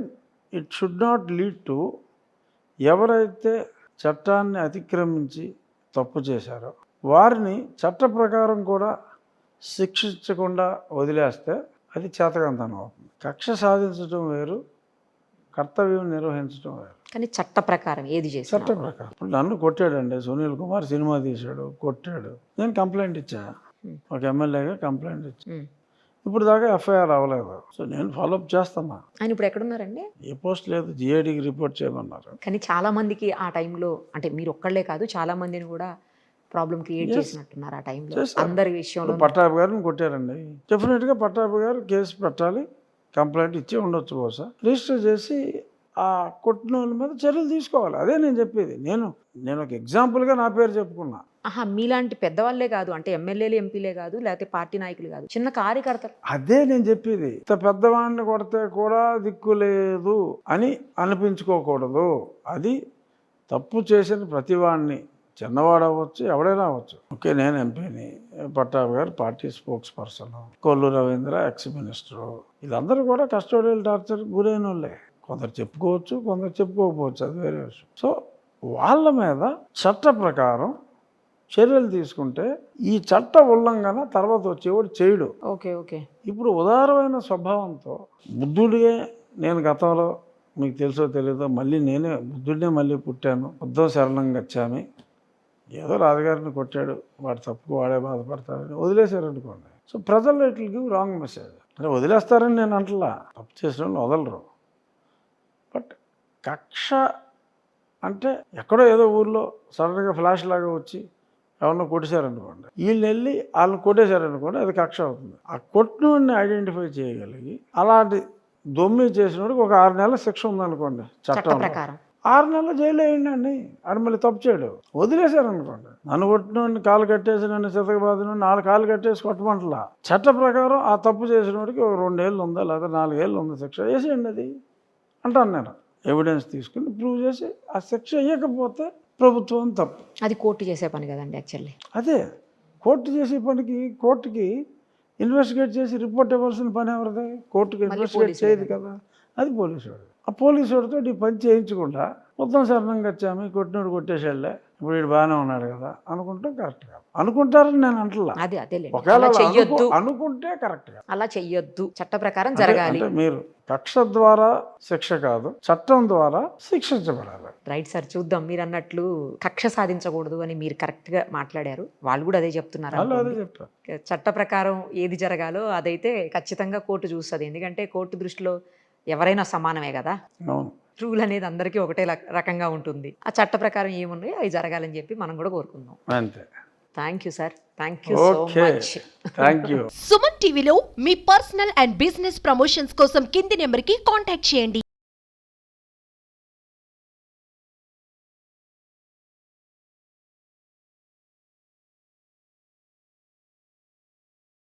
it should not lead to ఎవరైతే చట్టాన్ని అతిక్రమించి తప్పు చేశారో వారిని చట్ట ప్రకారం కూడా శిక్షించకుండా వదిలేస్తే అది చేతకంతనం అవుతుంది. కక్ష సాధించడం వేరు, కర్తవ్యం నిర్వహించడం వేరు. కానీ చట్ట ప్రకారం ఏది చేశారు? చట్ట ప్రకారం ఇప్పుడు నన్ను కొట్టాడండి సునీల్ కుమార్, సినిమా తీశాడు, కొట్టాడు, నేను కంప్లైంట్ ఇచ్చా, ఒక ఎమ్మెల్యేగా కంప్లైంట్ ఇచ్చా. ఇప్పుడు దాకా ఎఫ్ఐఆర్ అవ్వలేదు. సో నేను ఫాలోఅప్ చేస్తున్నా. ఆయన ఇప్పుడు ఎక్కడున్నారండి? ఏ పోస్ట్ లేదు, జిఐడికి రిపోర్ట్ చేయమన్నారు. కానీ చాలా మందికి ఆ టైంలో, అంటే మీరు ఒక్కళ్ళే కాదు చాలా మందిని కూడా ప్రాబ్లం క్రియేట్ చేసినట్టున్నారు ఆ టైంలో అందరి విషయంలో. పట్టాభి గారిని కొట్టారండి, డెఫినెట్గా పట్టాభి గారు కేసు పెట్టాలి, కంప్లైంట్ ఇచ్చి ఉండొచ్చు, బహుశా రిజిస్టర్ చేసి ఆ కొట్టిన వాళ్ళ మీద చర్యలు తీసుకోవాలి. అదే నేను చెప్పేది. నేను ఒక ఎగ్జాంపుల్గా నా పేరు చెప్పుకున్నా. మీలాంటి పెద్దవాళ్ళే కాదు, అంటే ఎమ్మెల్యేలు ఎంపీలే కాదు, లేకపోతే పార్టీ నాయకులు కాదు, చిన్న కార్యకర్తలు. అదే నేను చెప్పేది. ఇంత పెద్దవాడిని కొడితే కూడా దిక్కు లేదు అని అనిపించుకోకూడదు. అది తప్పు చేసిన ప్రతివాడిని, చిన్నవాడు అవ్వచ్చు, ఎవడైనా అవ్వచ్చు. ఓకే, నేను ఎంపీని, పట్టాభి గారు party spokes person, Kollu Ravindra X minister, వీళ్ళందరూ కూడా కస్టోడియల్ టార్చర్ గురైన వాళ్ళే. కొందరు చెప్పుకోవచ్చు, కొందరు చెప్పుకోకపోవచ్చు, అది వేరే విషయం. సో వాళ్ళ మీద చట్ట ప్రకారం చర్యలు తీసుకుంటే ఈ చట్ట ఉల్లంఘన తర్వాత వచ్చేవాడు చేయడు. Okay okay. ఇప్పుడు ఉదారమైన స్వభావంతో బుద్ధుడిగే, నేను గతంలో మీకు తెలుసో తెలీదో మళ్ళీ నేనే బుద్ధుడినే మళ్ళీ పుట్టాను, బుద్ధం శరణం గచ్చామి, ఏదో రాజుగారిని కొట్టాడు, వాడు తప్పుకు వాడే బాధపడతారని వదిలేశారు అనుకోండి. సో ప్రజల్లో ఇట్లా గివ్ రాంగ్ మెసేజ్. అంటే వదిలేస్తారని నేను అంటలా, తప్పు చేసిన వాళ్ళు వదలరు. బట్ కక్ష అంటే ఎక్కడో ఏదో ఊర్లో సడన్గా ఫ్లాష్ లాగా వచ్చి ఎవరినో కొట్టేశారనుకోండి, వీళ్ళు వెళ్ళి వాళ్ళని కొట్టేశారనుకోండి, అది కక్ష అవుతుంది. ఆ కొట్టినోడిని ఐడెంటిఫై చేయగలిగి అలాంటి దొమ్మి చేసినోడికి ఒక 6 నెలల శిక్ష ఉందనుకోండి చట్టం ప్రకారం, 6 నెలలు జైలు వేయండి. ఆడు మళ్ళీ తప్పు చేయడు. వదిలేశారనుకోండి, నన్ను కొట్టినోడిని కాలు కట్టేసి, నన్ను చితకబాదిన 4 కాళ్ళు కట్టేసి కొట్టమంటలా. చట్ట ప్రకారం ఆ తప్పు చేసినోడికి ఒక 2 ఏళ్ళు ఉందా లేదా 4 ఏళ్ళు ఉందా శిక్ష వేసేయండి అది అంటాను నేను. ఎవిడెన్స్ తీసుకుని ప్రూవ్ చేసి ఆ శిక్ష వేయకపోతే ప్రభుత్వం తప్పు. అది కోర్టు చేసే పని కదండి యాక్చువల్లీ. అదే కోర్టు చేసే పనికి, కోర్టుకి ఇన్వెస్టిగేట్ చేసి రిపోర్ట్ ఇవ్వాల్సిన పని ఎవరిది? కోర్టుకి ఇన్వెస్టిగేట్ చేయదు కదా, అది పోలీసు వాడు. ఆ పోలీసు వాడితో ఈ పని చేయించకుండా మొత్తం శరణంగా వచ్చాము, కొట్టినోడు కొట్టేసాడులే, ఇప్పుడు వీడు బాగానే ఉన్నాడు కదా అనుకుంటాం కరెక్ట్ కాదు. అనుకుంటారని నేను అంటలా, ఒకవేళ అనుకుంటే కరెక్ట్ కాదు. అలా చెయ్యొద్దు, చట్ట ప్రకారం జరగాలి. మీరు కక్ష ద్వారా శిక్ష కాదు, చట్టం ద్వారా శిక్షించబడాలి. Right sir. చూద్దాం, మీరు అన్నట్లు కక్ష సాధించకూడదు అని మీరు కరెక్ట్ గా మాట్లాడారు, వాళ్ళు కూడా అదే చెప్తున్నారు. అదే చెప్తారు. చట్ట ప్రకారం ఏది జరగాలో అదైతే ఖచ్చితంగా కోర్టు చూస్తుంది. ఎందుకంటే కోర్టు దృష్టిలో ఎవరైనా సమానమే కదా. అవును, రూల్ అనేది అందరికీ ఒకటే రకంగా ఉంటుంది. ఆ చట్ట ప్రకారం ఏమున్నాయో అవి జరగాలని చెప్పి మనం కూడా కోరుకుందాం. అంతే. Thank you sir. Thank you so much. Thank you. Suman టీవీలో మీ పర్సనల్ అండ్ బిజినెస్ ప్రమోషన్స్ కోసం కింది నెంబర్కి కాంటాక్ట్ చేయండి.